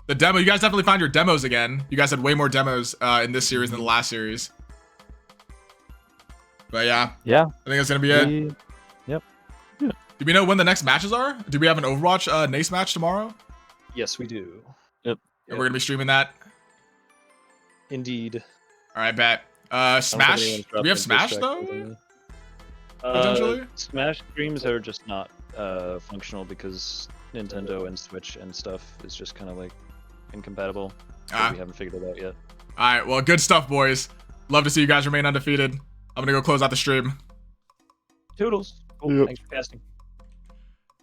Speaker 1: The demo, you guys definitely found your demos again. You guys had way more demos in this series than the last series. But yeah,
Speaker 2: Yeah.
Speaker 1: I think that's gonna be it. Do we know when the next matches are? Do we have an Overwatch NACE match tomorrow?
Speaker 3: yes, we do.
Speaker 2: Yep.
Speaker 1: And we're gonna be streaming that.
Speaker 3: Indeed.
Speaker 1: All right, bet. Smash. Do we have Smash though? Potentially?
Speaker 3: Smash streams are just not functional because Nintendo and Switch and stuff is just kind of like incompatible. We haven't figured it out yet.
Speaker 1: All right, well, good stuff, boys. Love to see you guys remain undefeated. I'm gonna go close out the stream.
Speaker 3: Toodles. Cool. Thanks for casting.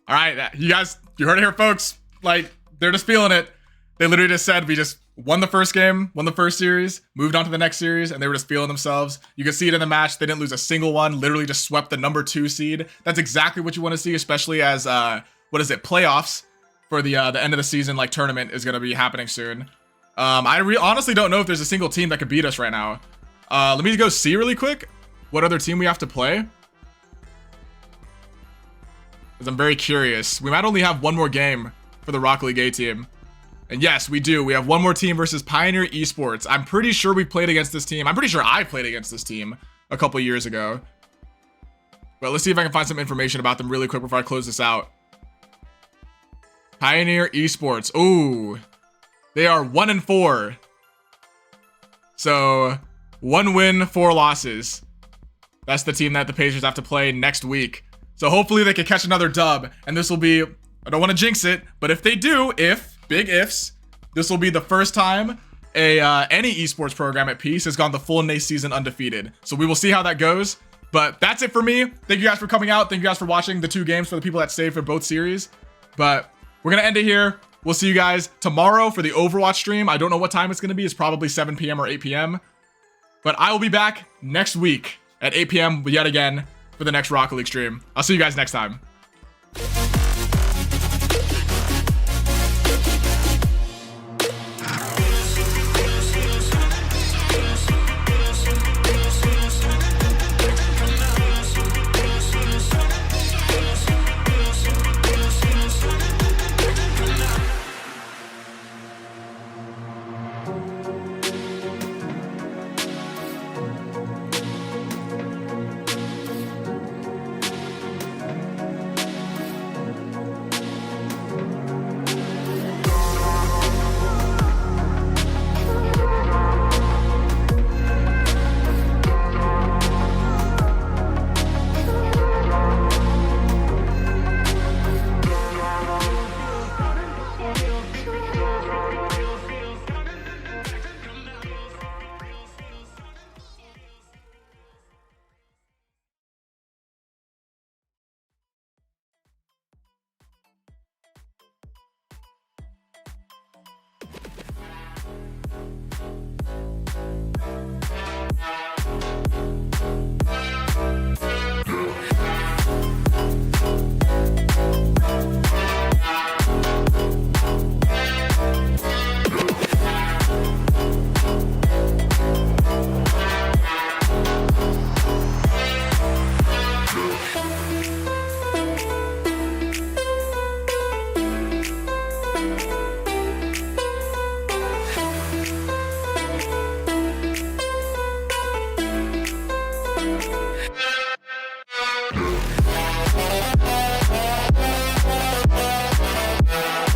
Speaker 1: All right, you guys, you heard it here, folks. Like, they're just feeling it. They literally just said we just won the first game, won the first series, moved on to the next series, and they were just feeling themselves. You can see it in the match. They didn't lose a single one. Literally just swept the number 2 seed. That's exactly what you want to see, especially as playoffs for the end of the season like tournament is gonna be happening soon. I honestly don't know if there's a single team that could beat us right now. Let me go see really quick what other team we have to play, because I'm very curious. We might only have one more game for the Rocket League A team. And yes, we do. We have one more team versus Pioneer Esports. I'm pretty sure we played against this team. I'm pretty sure I played against this team a couple years ago. But let's see if I can find some information about them really quick before I close this out. Pioneer Esports. Ooh. They are 1-4. So, 1 win, 4 losses. That's the team that the Pacers have to play next week. So hopefully they can catch another dub. And this will be, I don't want to jinx it, but if they do, big ifs, this will be the first time any esports program at Peace has gone the full NACE season undefeated. So we will see how that goes. But that's it for me. Thank you guys for coming out. Thank you guys for watching the 2 games for the people that stayed for both series. But we're going to end it here. We'll see you guys tomorrow for the Overwatch stream. I don't know what time it's going to be. It's probably 7 p.m. or 8 p.m. But I will be back next week at 8 p.m. yet again for the next Rocket League stream. I'll see you guys next time.